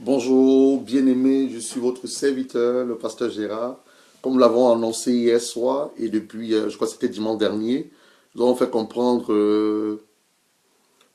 Bonjour, bien-aimés, je suis votre serviteur, le pasteur Gérard. Comme nous l'avons annoncé hier soir et depuis, je crois que c'était dimanche dernier, nous avons fait comprendre,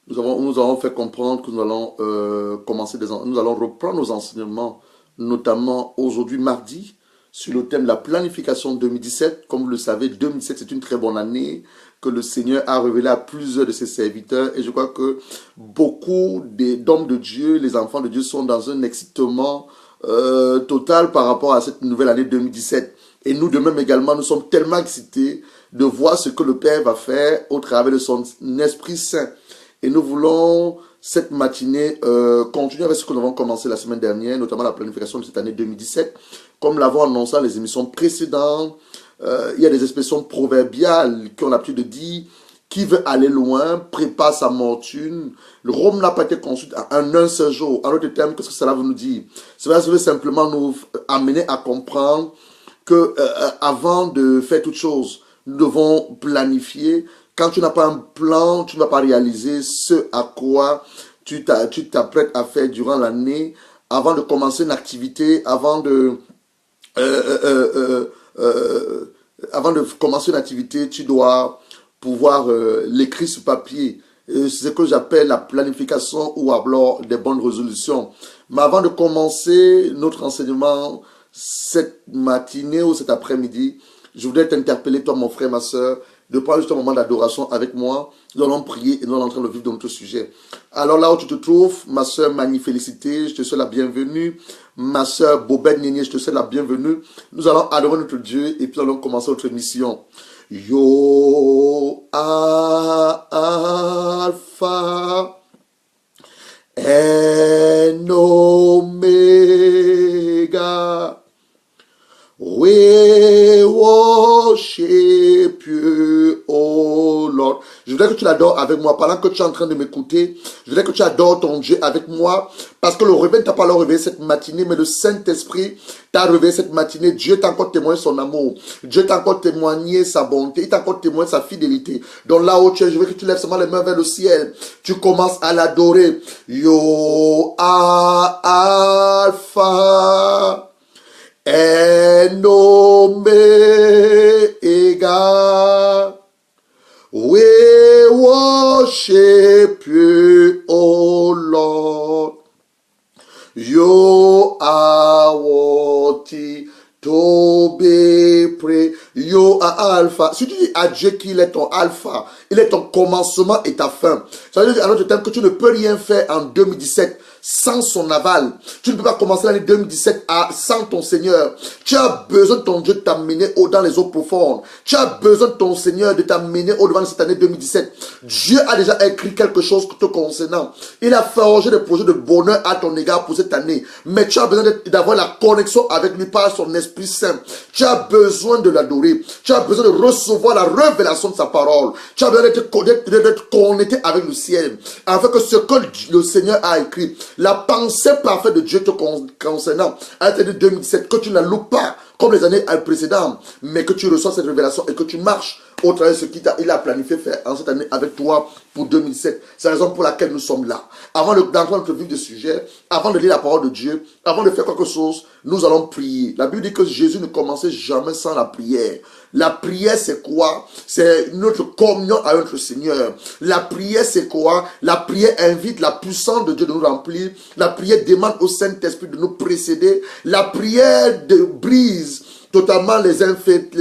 nous avons fait comprendre que nous allons nous allons reprendre nos enseignements, notamment aujourd'hui mardi, sur le thème de la planification 2017. Comme vous le savez, 2017 c'est une très bonne année que le Seigneur a révélé à plusieurs de ses serviteurs. Et je crois que beaucoup d'hommes de Dieu, les enfants de Dieu, sont dans un excitement total par rapport à cette nouvelle année 2017. Et nous de même également, nous sommes tellement excités de voir ce que le Père va faire au travers de son Esprit Saint. Et nous voulons cette matinée continuer avec ce que nous avons commencé la semaine dernière, notamment la planification de cette année 2017. Comme l'avons annoncé dans les émissions précédentes, il y a des expressions proverbiales qui ont l'habitude de dire: qui veut aller loin prépare sa fortune. Le Rome n'a pas été construit en un seul jour. En d'autres termes, qu'est-ce que cela veut nous dire? Cela veut simplement nous amener à comprendre que avant de faire toute chose, nous devons planifier. Quand tu n'as pas un plan, tu ne vas pas réaliser ce à quoi tu t'apprêtes à faire durant l'année. Avant de commencer une activité, avant de commencer une activité, tu dois pouvoir l'écrire sur papier. C'est ce que j'appelle la planification ou alors des bonnes résolutions. Mais avant de commencer notre enseignement cette matinée ou cet après-midi, je voudrais t'interpeller, toi mon frère, ma soeur, de prendre juste un moment d'adoration avec moi. Nous allons prier et nous allons entrer dans le vif de notre sujet. Alors là où tu te trouves, ma soeur Mani Félicité, je te souhaite la bienvenue. Ma soeur Bobette Néné, je te souhaite la bienvenue. Nous allons adorer notre Dieu et puis nous allons commencer notre mission. Yo Alpha and Omega, we worship you, oh Lord. Je voudrais que tu l'adores avec moi. Pendant que tu es en train de m'écouter, je voudrais que tu adores ton Dieu avec moi. Parce que le réveil ne t'a pas réveillé cette matinée, mais le Saint-Esprit t'a réveillé cette matinée. Dieu t'a encore témoigné son amour. Dieu t'a encore témoigné sa bonté. Il t'a encore témoigné sa fidélité. Donc là où tu es, je veux que tu lèves seulement les mains vers le ciel. Tu commences à l'adorer. Yo Alpha and Omega, we worship you, oh Lord. You are worthy to be praised. You are Alpha. Si tu dis à Dieu qu'il est ton Alpha, il est ton commencement et ta fin. Ça veut dire à notre terme que tu ne peux rien faire en 2017 sans son aval. Tu ne peux pas commencer l'année 2017 sans ton Seigneur. Tu as besoin de ton Dieu de t'amener dans les eaux profondes. Tu as besoin de ton Seigneur de t'amener au-devant de cette année 2017. Dieu a déjà écrit quelque chose te concernant. Il a forgé des projets de bonheur à ton égard pour cette année. Mais tu as besoin d'avoir la connexion avec lui par son Esprit Saint. Tu as besoin de l'adorer. Tu as besoin de recevoir la révélation de sa parole. Tu as besoin d'être connecté avec le ciel. Afin que ce que le Seigneur a écrit, la pensée parfaite de Dieu te concernant à l'année 2017, que tu ne la loupes pas comme les années précédentes, mais que tu reçois cette révélation et que tu marches au travers de ce qu'il a planifié faire en cette année avec toi pour 2007. C'est la raison pour laquelle nous sommes là. Avant d'entrer dans notre vif de sujet, avant de lire la parole de Dieu, avant de faire quelque chose, nous allons prier. La Bible dit que Jésus ne commençait jamais sans la prière. La prière, c'est quoi? C'est notre communion à notre Seigneur. La prière, c'est quoi? La prière invite la puissance de Dieu de nous remplir. La prière demande au Saint-Esprit de nous précéder. La prière brise totalement les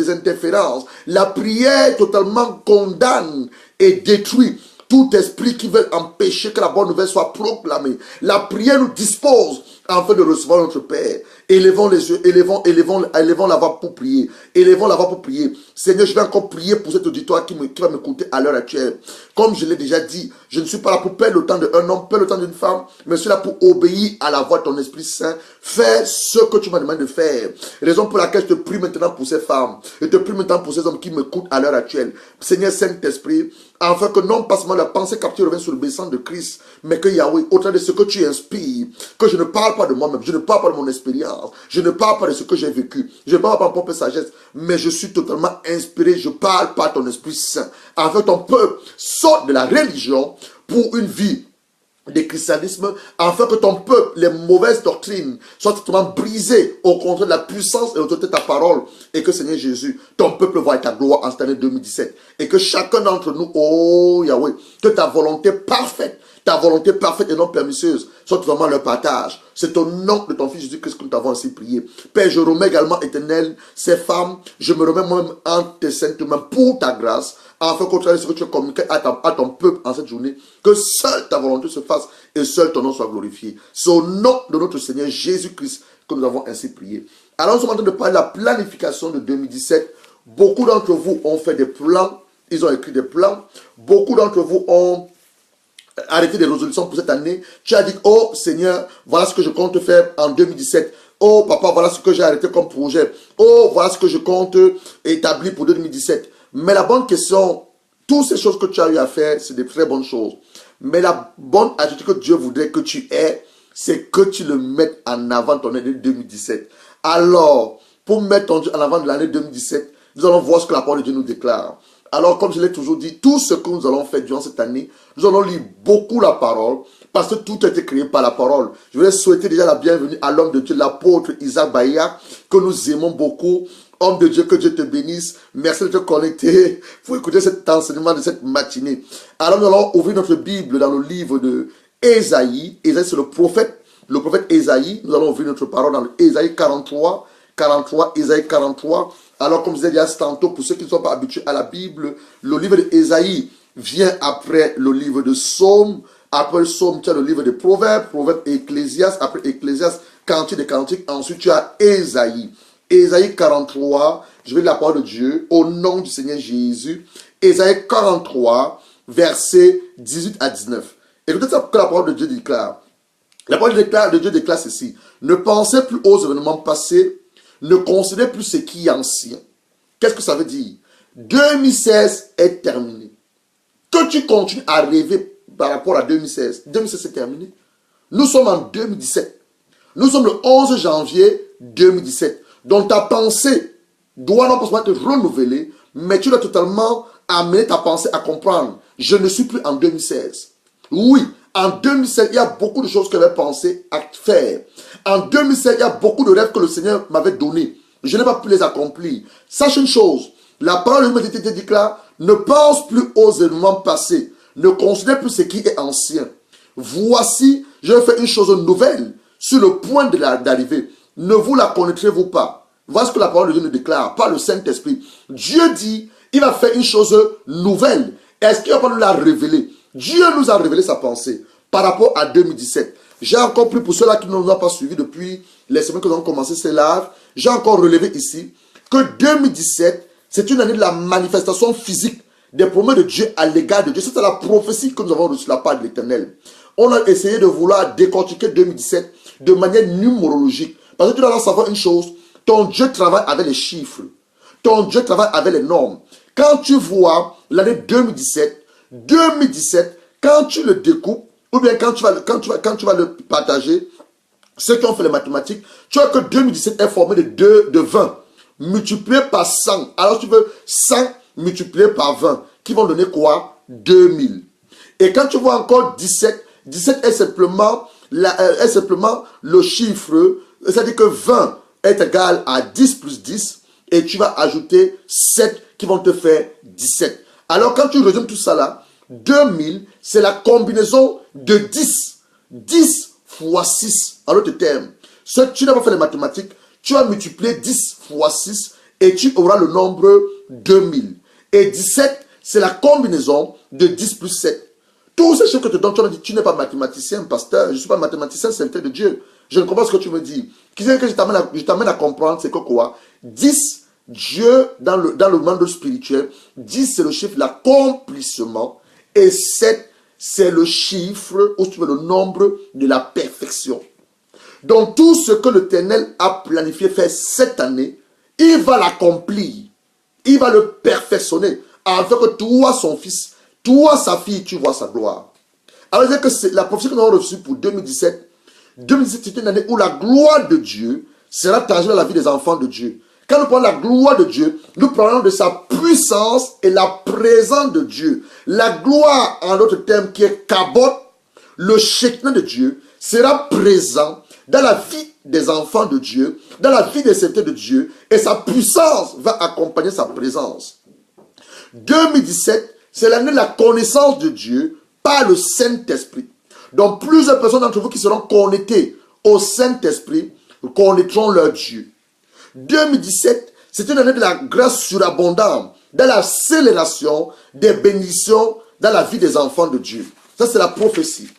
interférences. La prière totalement condamne et détruit tout esprit qui veut empêcher que la bonne nouvelle soit proclamée. La prière nous dispose afin de recevoir notre Père. Élevons les yeux, élevons la voix pour prier. Élevons la voix pour prier. Seigneur, je vais encore prier pour cet auditoire qui va m'écouter à l'heure actuelle. Comme je l'ai déjà dit, je ne suis pas là pour perdre le temps d'un homme, perdre le temps d'une femme, mais je suis là pour obéir à la voix de ton Esprit Saint. Fais ce que tu m'as demandé de faire. Raison pour laquelle je te prie maintenant pour ces femmes. Je te prie maintenant pour ces hommes qui m'écoutent à l'heure actuelle. Seigneur Saint-Esprit, afin que non pas seulement la pensée captive revienne sur le baissant de Christ, mais que Yahweh, au travers de ce que tu inspires, que je ne parle pas de moi-même, je ne parle pas de mon expérience, je ne parle pas de ce que j'ai vécu, je ne parle pas de ma propre sagesse, mais je suis totalement inspiré, je parle par ton Esprit Saint, afin que ton peuple sorte de la religion pour une vie des christianismes, afin que ton peuple, les mauvaises doctrines, soient totalement brisées au contraire de la puissance et l'autorité de ta parole, et que Seigneur Jésus, ton peuple voit ta gloire en cette année 2017, et que chacun d'entre nous, oh Yahweh, que ta volonté parfaite et non permisseuse, soit totalement leur partage. C'est au nom de ton Fils Jésus-Christ que nous t'avons ainsi prié. Père, je remets également, Éternel, ces femmes, je me remets moi-même en tes saintes mains pour ta grâce, afin qu'au travers de ce que tu as communiqué à ton peuple en cette journée, que seule ta volonté se fasse et seul ton nom soit glorifié. C'est au nom de notre Seigneur Jésus-Christ que nous avons ainsi prié. Alors nous sommes en train de parler de la planification de 2017. Beaucoup d'entre vous ont fait des plans, ils ont écrit des plans. Beaucoup d'entre vous ont arrêté des résolutions pour cette année. Tu as dit, oh Seigneur, voilà ce que je compte faire en 2017. Oh papa, voilà ce que j'ai arrêté comme projet. Oh, voilà ce que je compte établir pour 2017. Mais la bonne question, toutes ces choses que tu as eu à faire, c'est des très bonnes choses. Mais la bonne attitude que Dieu voudrait que tu aies, c'est que tu le mettes en avant ton année 2017. Alors, pour mettre ton Dieu en avant de l'année 2017, nous allons voir ce que la parole de Dieu nous déclare. Alors, comme je l'ai toujours dit, tout ce que nous allons faire durant cette année, nous allons lire beaucoup la parole, parce que tout a été créé par la parole. Je voulais souhaiter déjà la bienvenue à l'homme de Dieu, l'apôtre Isaac Bahia, que nous aimons beaucoup. Homme de Dieu, que Dieu te bénisse. Merci de te connecter pour écouter cet enseignement de cette matinée. Alors nous allons ouvrir notre Bible dans le livre de Ésaïe. Ésaïe, c'est le prophète Ésaïe. Nous allons ouvrir notre parole dans Ésaïe 43, Ésaïe 43. Alors comme je disais tantôt, pour ceux qui ne sont pas habitués à la Bible, le livre d'Ésaïe vient après le livre de Psaume. Après le Psaume, tu as le livre de Proverbes et Ecclésiaste. Après Ecclésiaste, Cantique des Cantiques. Ensuite, tu as Ésaïe. Ésaïe 43, je vais lire la parole de Dieu au nom du Seigneur Jésus. Ésaïe 43, versets 18 à 19. Écoutez ce que la parole de Dieu déclare. La parole de Dieu déclare ceci. Ne pensez plus aux événements passés, ne considérez plus ce qui est ancien. Qu'est-ce que ça veut dire? 2016 est terminé. Que tu continues à rêver par rapport à 2016. 2016 est terminé. Nous sommes en 2017. Nous sommes le 11 janvier 2017. Donc ta pensée doit non pas être renouvelée, mais tu dois totalement amener ta pensée à comprendre. Je ne suis plus en 2016. Oui, en 2016, il y a beaucoup de choses que j'avais pensé à faire. En 2016, il y a beaucoup de rêves que le Seigneur m'avait donnés. Je n'ai pas pu les accomplir. Sache une chose, la parole de Dieu te déclare, ne pense plus aux événements passés. Ne considère plus ce qui est ancien. Voici, je vais faire une chose nouvelle sur le point d'arriver. Ne vous la connaîtrez-vous pas? Voilà ce que la parole de Dieu nous déclare, par le Saint-Esprit. Dieu dit, il va faire une chose nouvelle. Est-ce qu'il va pas nous la révéler? Dieu nous a révélé sa pensée par rapport à 2017. J'ai encore pris pour ceux-là qui ne nous ont pas suivis depuis les semaines que nous avons commencé ces lives. J'ai encore relevé ici que 2017, c'est une année de la manifestation physique des promesses de Dieu à l'égard de Dieu. C'est la prophétie que nous avons reçue de la part de l'Éternel. On a essayé de vouloir décortiquer 2017 de manière numérologique. Parce que tu dois savoir une chose, ton Dieu travaille avec les chiffres. Ton Dieu travaille avec les normes. Quand tu vois l'année 2017, quand tu le découpes, ou bien quand tu vas le partager, ceux qui ont fait les mathématiques, tu vois que 2017 est formé de 20 multiplié par 100. Alors tu veux 100 multiplié par 20, qui vont donner quoi? 2000. Et quand tu vois encore 17 est simplement le chiffre, c'est-à-dire que 20 est égal à 10 plus 10, et tu vas ajouter 7 qui vont te faire 17. Alors quand tu résumes tout ça là, 2000, c'est la combinaison de 10. 10 fois 6, en d'autres termes. Si tu n'as pas fait les mathématiques, tu vas multiplier 10 fois 6 et tu auras le nombre 2000. Et 17, c'est la combinaison de 10 plus 7. Tous ces chiffres que tu donnes, tu m'as dit, tu n'es pas mathématicien, pasteur, je ne suis pas mathématicien, c'est le fait de Dieu. Je ne comprends pas ce que tu me dis. Qu'est-ce que je t'amène à comprendre, c'est que quoi? 10, Dieu, dans le monde spirituel, 10, c'est le chiffre de l'accomplissement. Et 7, c'est le chiffre, ou tu veux le nombre de la perfection. Donc, tout ce que l'Éternel a planifié faire cette année, il va l'accomplir. Il va le perfectionner. Afin que toi, son fils, toi, sa fille, tu vois sa gloire. Alors, c'est que c'est la prophétie que nous avons reçue pour 2017. 2017, c'est une année où la gloire de Dieu sera tangible dans la vie des enfants de Dieu. Quand nous parlons de la gloire de Dieu, nous parlons de sa puissance et la présence de Dieu. La gloire, en d'autres termes, qui est kabot, le Shekinah de Dieu sera présent dans la vie des enfants de Dieu, dans la vie des serviteurs de Dieu, et sa puissance va accompagner sa présence. 2017, c'est l'année de la connaissance de Dieu par le Saint-Esprit. Donc plusieurs personnes d'entre vous qui seront connectées au Saint-Esprit connaîtront leur Dieu. 2017, c'est une année de la grâce surabondante, dans la célébration des bénédictions dans la vie des enfants de Dieu. Ça, c'est la prophétie.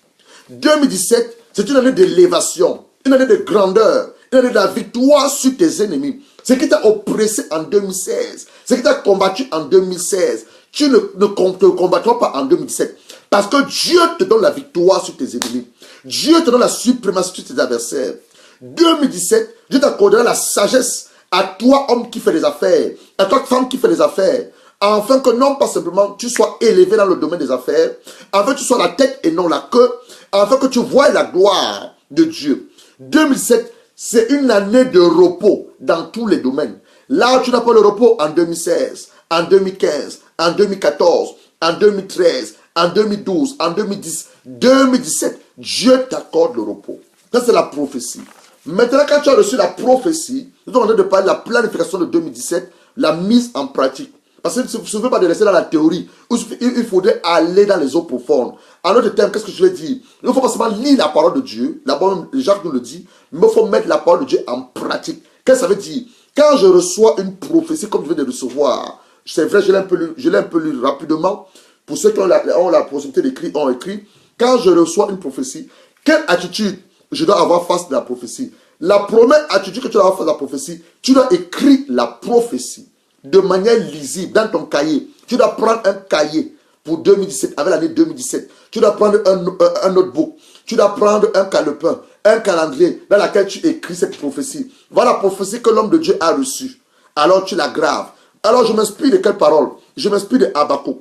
2017, c'est une année d'élévation, une année de grandeur, une année de la victoire sur tes ennemis. Ce qui t'a oppressé en 2016, ce qui t'a combattu en 2016, tu ne te combattras pas en 2017. Parce que Dieu te donne la victoire sur tes ennemis. Dieu te donne la suprématie sur tes adversaires. 2017, Dieu t'accordera la sagesse à toi, homme qui fait des affaires, à toi, femme qui fait des affaires, afin que non pas simplement tu sois élevé dans le domaine des affaires, afin que tu sois la tête et non la queue, afin que tu voies la gloire de Dieu. 2007, c'est une année de repos dans tous les domaines. Là où tu n'as pas le repos en 2016, en 2015, en 2014, en 2013, en 2012, en 2010, 2017, Dieu t'accorde le repos. Ça, c'est la prophétie. Maintenant, quand tu as reçu la prophétie, nous sommes en train de parler de la planification de 2017, la mise en pratique. Parce que vous ne pouvez pas de rester dans la théorie, il faudrait aller dans les eaux profondes. En autre terme, qu'est-ce que je vais dire? Il ne faut pas seulement lire la parole de Dieu, d'abord Jacques nous le dit, mais il faut mettre la parole de Dieu en pratique. Qu'est-ce que ça veut dire? Quand je reçois une prophétie comme je viens de recevoir, c'est vrai, je l'ai un peu lu rapidement, pour ceux qui ont la possibilité d'écrire, ont écrit, quand je reçois une prophétie, quelle attitude je dois avoir face à la prophétie? La première attitude que tu dois avoir face à la prophétie, tu dois écrire la prophétie de manière lisible dans ton cahier. Tu dois prendre un cahier pour 2017, avec l'année 2017. Tu dois prendre un notebook. Tu dois prendre un calepin, un calendrier dans lequel tu écris cette prophétie. Voilà la prophétie que l'homme de Dieu a reçue. Alors tu la graves. Alors je m'inspire de quelle parole? Je m'inspire de Habakkuk.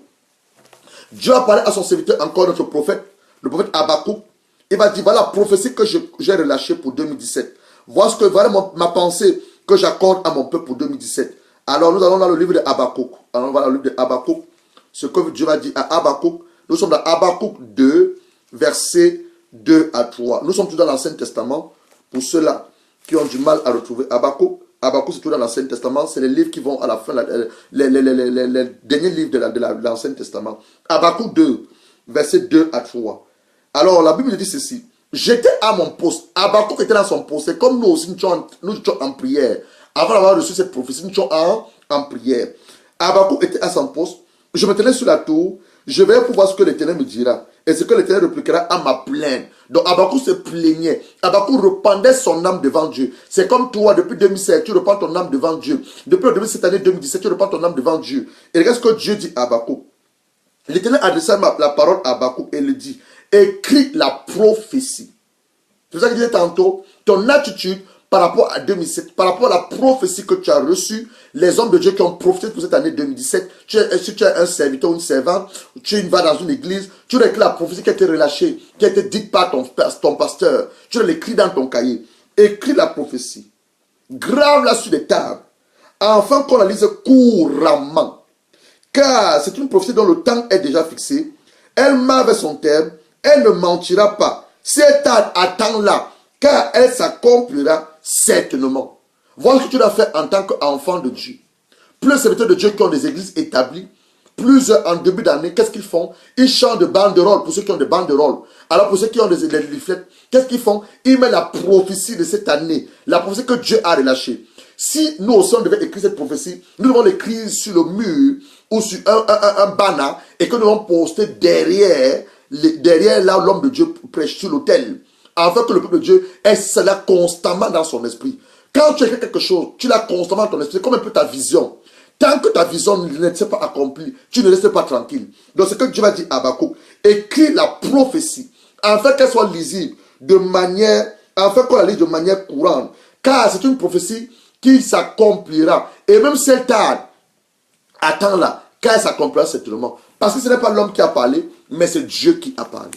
Dieu a parlé à son serviteur, encore notre prophète, le prophète Habakkuk. Il va dire, voilà la prophétie que j'ai relâchée pour 2017. Voilà ma pensée que j'accorde à mon peuple pour 2017. Alors nous allons dans le livre de Habakkuk. Alors voilà le livre de Habakkuk. Ce que Dieu va dire à Habakkuk. Nous sommes dans Habakkuk 2, versets 2 à 3. Nous sommes tous dans l'Ancien Testament. Pour ceux-là qui ont du mal à retrouver Habakkuk. Habakkuk, c'est tout dans l'Ancien Testament. C'est les livres qui vont à la fin, les derniers livres de l'Ancien Testament. Habakkuk 2, versets 2 à 3. Alors la Bible dit ceci. J'étais à mon poste. Habakkuk était dans son poste. C'est comme nous aussi, nous étions en prière. Avant d'avoir reçu cette prophétie, nous étions en prière. Habakkuk était à son poste. Je me tenais sur la tour. Je vais pour voir ce que l'Éternel me dira. Et ce que l'Éternel répliquera à ma plainte. Donc Habakkuk se plaignait. Habakkuk rependait son âme devant Dieu. C'est comme toi, depuis 2016, tu repends ton âme devant Dieu. Depuis le début de cette année 2017, tu repends ton âme devant Dieu. Et regarde ce que Dieu dit à Habakkuk. L'Éternel adressa la parole à Habakkuk et lui dit, écris la prophétie. C'est ça que je disais tantôt, ton attitude par rapport à 2007, par rapport à la prophétie que tu as reçue, les hommes de Dieu qui ont profité pour cette année 2017, si tu es un serviteur ou une servante, tu vas dans une église, tu écris la prophétie qui a été relâchée, qui a été dite par ton pasteur, tu l'écris dans ton cahier. Écris la prophétie, grave-la sur des tables, afin qu'on la lise couramment. Car c'est une prophétie dont le temps est déjà fixé, elle m'avait son terme, elle ne mentira pas. Cette attends-là, car elle s'accomplira certainement. Voilà ce que tu dois faire en tant qu'enfant de Dieu. Plus les serviteurs de Dieu qui ont des églises établies, plus en début d'année, qu'est-ce qu'ils font? Ils chantent de banderoles pour ceux qui ont des banderoles. Alors pour ceux qui ont des leaflets, qu'est-ce qu'ils font? Ils mettent la prophétie de cette année, la prophétie que Dieu a relâchée. Si nous aussi on devait écrire cette prophétie, nous devons l'écrire sur le mur ou sur un banner et que nous devons poster derrière là où l'homme de Dieu prêche sur l'autel, afin que le peuple de Dieu ait cela constamment dans son esprit. Quand tu écris quelque chose, tu l'as constamment dans ton esprit, comme un peu ta vision. Tant que ta vision ne s'est pas accomplie, tu ne restes pas tranquille. Donc c'est que Dieu va dire à Habakkuk, écris la prophétie, afin qu'elle soit lisible afin qu'on la lise de manière courante. Car c'est une prophétie qui s'accomplira. Et même si elle tarde, attends-la, car elle s'accomplira certainement. Parce que ce n'est pas l'homme qui a parlé, mais c'est Dieu qui a parlé.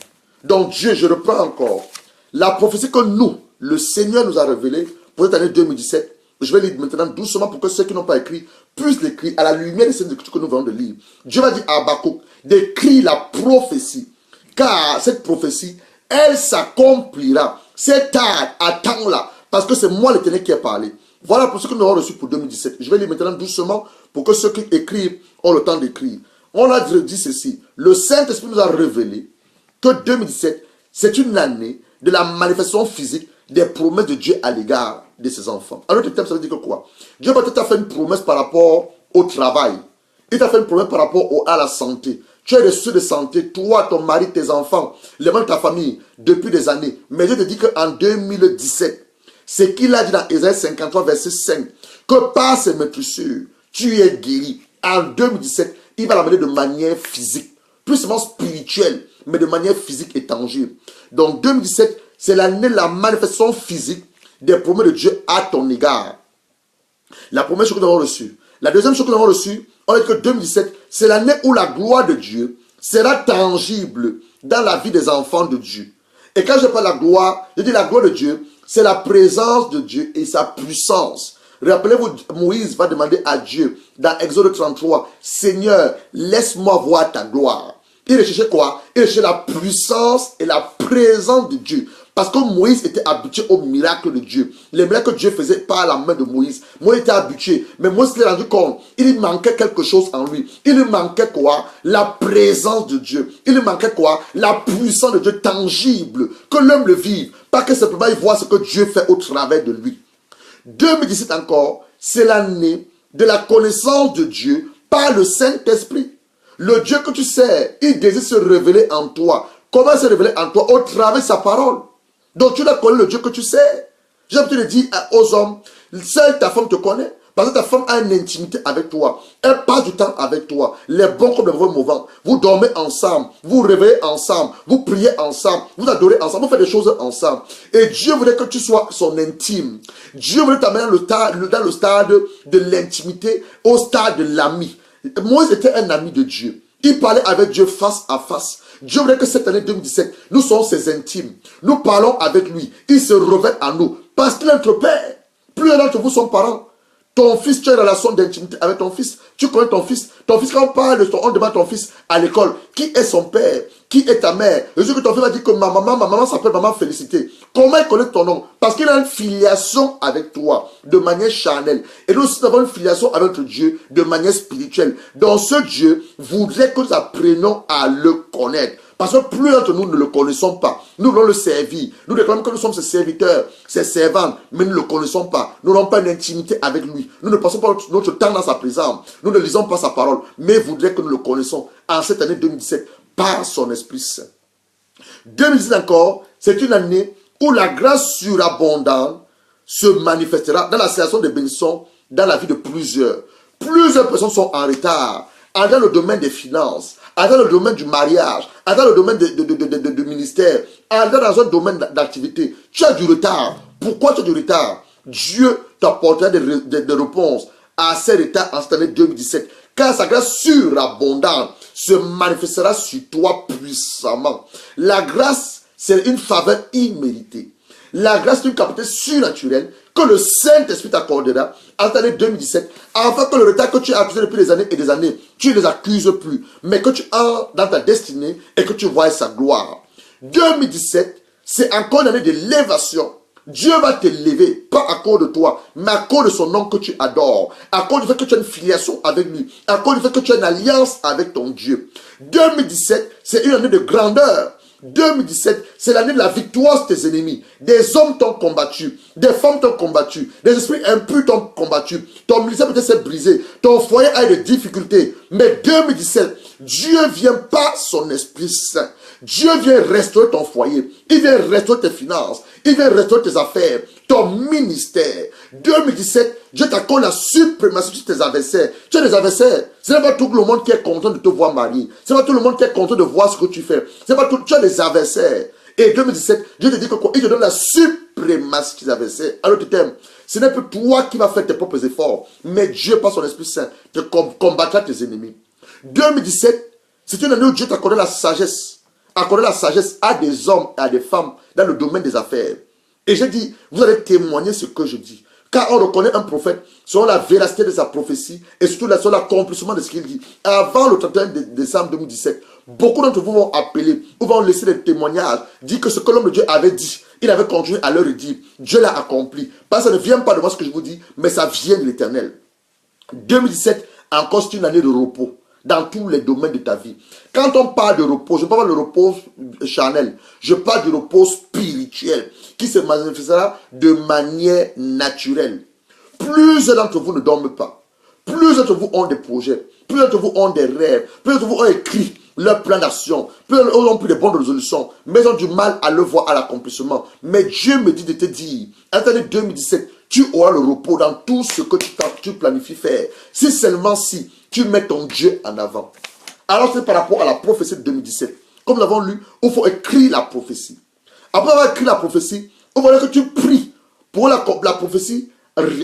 Donc Dieu, je reprends encore. La prophétie que nous, le Seigneur nous a révélée pour cette année 2017, je vais lire maintenant doucement pour que ceux qui n'ont pas écrit puissent l'écrire à la lumière de ces écritures que nous venons de lire. Dieu va dire à Habakkuk d'écrire la prophétie. Car cette prophétie elle s'accomplira. C'est tard, attends-la, parce que c'est moi l'Éternel qui ai parlé. Voilà pour ce que nous avons reçu pour 2017. Je vais lire maintenant doucement pour que ceux qui écrivent ont le temps d'écrire. On a dit ceci. Le Saint-Esprit nous a révélé que 2017, c'est une année de la manifestation physique des promesses de Dieu à l'égard de ses enfants. Alors, le thème, ça veut dire que quoi? Dieu va t'a fait une promesse par rapport au travail. Il t'a fait une promesse par rapport à la santé. Tu as reçu de santé, toi, ton mari, tes enfants, les membres de ta famille, depuis des années. Mais Dieu te dit qu'en 2017, c'est qu'il a dit dans Ésaïe 53, verset 5, que par ses meurtrissures, tu es guéri. En 2017, il va l'amener de manière physique, plus seulement spirituelle, mais de manière physique et tangible. Donc 2017, c'est l'année de la manifestation physique des promesses de Dieu à ton égard. La première chose que nous avons reçue. La deuxième chose que nous avons reçue, on dit que 2017, c'est l'année où la gloire de Dieu sera tangible dans la vie des enfants de Dieu. Et quand je parle de la gloire, je dis la gloire de Dieu, c'est la présence de Dieu et sa puissance. Rappelez-vous, Moïse va demander à Dieu dans Exode 33, Seigneur, laisse-moi voir ta gloire. Il recherchait quoi? Il recherchait la puissance et la présence de Dieu. Parce que Moïse était habitué au miracle de Dieu. Les miracles que Dieu faisait par la main de Moïse. Moïse était habitué. Mais Moïse s'est rendu compte. Il lui manquait quelque chose en lui. Il lui manquait quoi? La présence de Dieu. Il lui manquait quoi? La puissance de Dieu tangible. Que l'homme le vive. Pas que simplement il voit ce que Dieu fait au travers de lui. 2017 encore, c'est l'année de la connaissance de Dieu par le Saint-Esprit. Le Dieu que tu sais, il désire se révéler en toi. Comment se révéler en toi? Au travers de sa parole. Donc tu dois connaître le Dieu que tu sais. J'ai envie de dire aux hommes, seule ta femme te connaît. Parce que ta femme a une intimité avec toi. Elle passe du temps avec toi. Les bons comme les mauvais. Vous dormez ensemble. Vous réveillez ensemble. Vous priez ensemble. Vous adorez ensemble. Vous faites des choses ensemble. Et Dieu voulait que tu sois son intime. Dieu voulait t'amener dans le stade de l'intimité, au stade de l'ami. Moïse était un ami de Dieu. Il parlait avec Dieu face à face. Dieu voulait que cette année 2017, nous soyons ses intimes. Nous parlons avec lui. Il se révèle à nous. Parce qu'il est notre Père. Plus d'entre vous sont parents. Ton fils, tu as une relation d'intimité avec ton fils. Tu connais ton fils. Ton fils, quand on parle de on demande ton fils à l'école, qui est son père? Qui est ta mère? Le jour que ton fils va dire que ma maman s'appelle Maman Félicité. Comment il connaît ton nom? Parce qu'il a une filiation avec toi de manière charnelle. Et nous aussi, nous avons une filiation avec notre Dieu de manière spirituelle. Donc ce Dieu voudrait que nous apprenions à le connaître. Parce que plus d'entre nous ne le connaissons pas. Nous voulons le servir. Nous déclarons que nous sommes ses serviteurs, ses servantes, mais nous ne le connaissons pas. Nous n'avons pas une intimité avec lui. Nous ne passons pas notre temps dans sa présence. Nous ne lisons pas sa parole, mais il voudrait que nous le connaissons en cette année 2017 par son Esprit Saint. 2017 encore, c'est une année où la grâce surabondante se manifestera dans la création des bénédictions dans la vie de plusieurs. Plusieurs personnes sont en retard dans le domaine des finances, dans le domaine du mariage, dans le domaine de ministère, dans un domaine d'activité. Tu as du retard. Pourquoi tu as du retard? Dieu t'apportera des réponses à ces retards en cette année 2017. Car sa grâce surabondante se manifestera sur toi puissamment. La grâce, c'est une faveur imméritée. La grâce est une capacité surnaturelle que le Saint-Esprit t'accordera en cette année 2017, afin que le retard que tu as accusé depuis des années et des années, tu ne les accuses plus, mais que tu as dans ta destinée et que tu vois sa gloire. 2017, c'est encore une année de l'élévation. Dieu va t'élever, pas à cause de toi, mais à cause de son nom que tu adores, à cause du fait que tu as une filiation avec lui, à cause du fait que tu as une alliance avec ton Dieu. 2017, c'est une année de grandeur. 2017, c'est l'année de la victoire sur tes ennemis. Des hommes t'ont combattu, des femmes t'ont combattu, des esprits impurs t'ont combattu. Ton ministère peut-être s'est brisé, ton foyer a des difficultés. Mais 2017, Dieu vient par son Esprit Saint. Dieu vient restaurer ton foyer. Il vient restaurer tes finances. Il vient restaurer tes affaires, ton ministère. 2017, Dieu t'accorde la suprématie sur tes adversaires. Tu as des adversaires. Ce n'est pas tout le monde qui est content de te voir marié. Ce n'est pas tout le monde qui est content de voir ce que tu fais. Ce n'est pas tout. Tu as des adversaires. Et 2017, Dieu te dit que quoi? Il te donne la suprématie sur tes adversaires. Alors tu t'aimes. Ce n'est plus toi qui vas faire tes propres efforts. Mais Dieu, par son Esprit Saint, te combattra tes ennemis. 2017, c'est une année où Dieu t'accorde la sagesse. Accorder la sagesse à des hommes et à des femmes dans le domaine des affaires. Et j'ai dit, vous allez témoigner ce que je dis. Car on reconnaît un prophète selon la véracité de sa prophétie et surtout selon l'accomplissement de ce qu'il dit. Avant le 31 décembre 2017, beaucoup d'entre vous vont appeler ou vont laisser des témoignages, dire que ce que l'homme de Dieu avait dit, il avait continué à leur dire, Dieu l'a accompli. Parce que ça ne vient pas de moi ce que je vous dis, mais ça vient de l'Éternel. 2017, encore c'est une année de repos dans tous les domaines de ta vie. Quand on parle de repos, je ne parle pas de repos charnel, je parle du repos spirituel qui se manifestera de manière naturelle. Plusieurs d'entre vous ne dorment pas. Plusieurs d'entre vous ont des projets. Plusieurs d'entre vous ont des rêves. Plusieurs d'entre vous ont écrit leur plan d'action. Plusieurs d'entre vous ont pris des bonnes résolutions. Mais ils ont du mal à le voir à l'accomplissement. Mais Dieu me dit de te dire, en l'année 2017, tu auras le repos dans tout ce que tu planifies faire. Si seulement si tu mets ton Dieu en avant. Alors c'est par rapport à la prophétie de 2017. Comme nous l'avons lu, il faut écrire la prophétie. Après avoir écrit la prophétie, il faut que tu pries pour la prophétie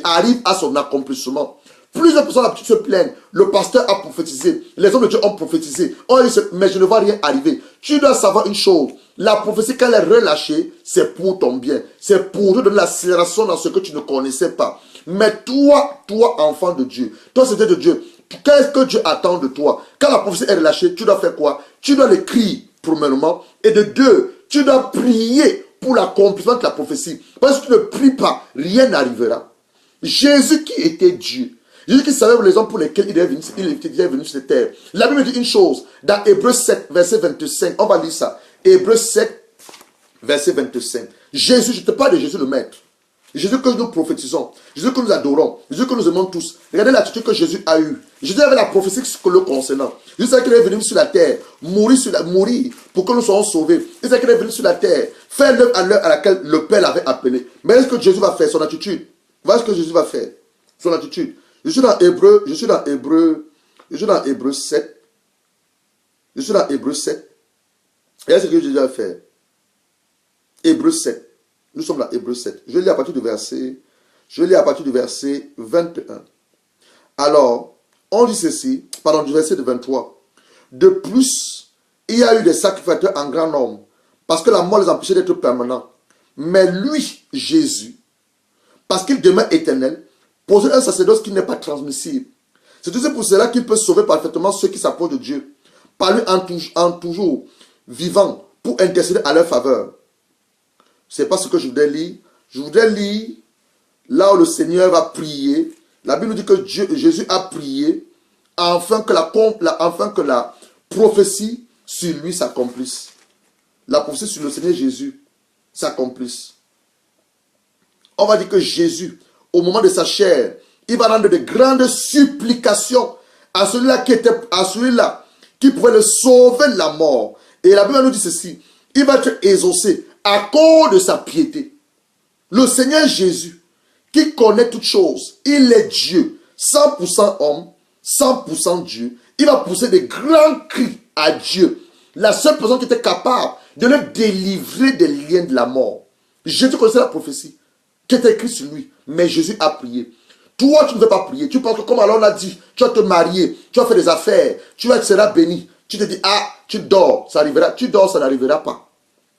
arrive à son accomplissement. Plusieurs personnes se plaignent. Le pasteur a prophétisé. Les hommes de Dieu ont prophétisé. On dit, mais je ne vois rien arriver. Tu dois savoir une chose. La prophétie, quand elle est relâchée, c'est pour ton bien. C'est pour te donner l'accélération dans ce que tu ne connaissais pas. Mais toi, enfant de Dieu, toi, c'était de Dieu. Qu'est-ce que Dieu attend de toi? Quand la prophétie est relâchée, tu dois faire quoi? Tu dois l'écrire, premièrement. Et de deux, tu dois prier pour l'accomplissement de la prophétie. Parce que tu ne pries pas, rien n'arrivera. Jésus qui était Dieu, Jésus qui savait les hommes pour lesquels il était venu sur cette terre. La Bible dit une chose, dans Hébreux 7, verset 25, on va lire ça. Hébreux 7, verset 25. Jésus, je te parle de Jésus le Maître. Jésus que nous prophétisons, Jésus que nous adorons, Jésus que nous aimons tous. Regardez l'attitude que Jésus a eue. Jésus avait la prophétie le concernant. Jésus savait qu'il est venu sur la terre, mourir pour que nous soyons sauvés. Il savait qu'il est venu sur la terre, faire l'œuvre à l'heure à laquelle le Père l'avait appelé. Mais est-ce que Jésus va faire son attitude? Voilà ce que Jésus va faire. Son attitude. Je suis dans Hébreu 7. Je suis dans Hébreu 7. Et c'est ce que Jésus va faire. Hébreu 7. Nous sommes dans Hébreu 7. Je lis à partir du verset 21. Alors, on dit ceci, du verset de 23. De plus, il y a eu des sacrificateurs en grand nombre, parce que la mort les empêchait d'être permanents. Mais lui, Jésus, parce qu'il demeure éternel, possède un sacerdoce qui n'est pas transmissible. C'est aussi pour cela qu'il peut sauver parfaitement ceux qui s'approchent de Dieu, par lui en toujours vivant, pour intercéder à leur faveur. Ce n'est pas ce que je voudrais lire. Je voudrais lire là où le Seigneur va prier. La Bible dit que Jésus a prié afin que la prophétie sur lui s'accomplisse. La prophétie sur le Seigneur Jésus s'accomplisse. On va dire que Jésus, au moment de sa chair, il va rendre de grandes supplications à celui-là qui pouvait le sauver de la mort. Et la Bible nous dit ceci, il va être exaucé à cause de sa piété. Le Seigneur Jésus, qui connaît toutes choses, il est Dieu, 100% homme, 100% Dieu. Il va pousser des grands cris à Dieu. La seule personne qui était capable de le délivrer des liens de la mort. Jésus connaissait la prophétie qui était écrite sur lui. Mais Jésus a prié. Toi, tu ne veux pas prier. Tu penses que comme alors on a dit, tu vas te marier, tu vas faire des affaires, tu seras béni. Tu te dis, ah, tu dors, ça arrivera. Tu dors, ça n'arrivera pas.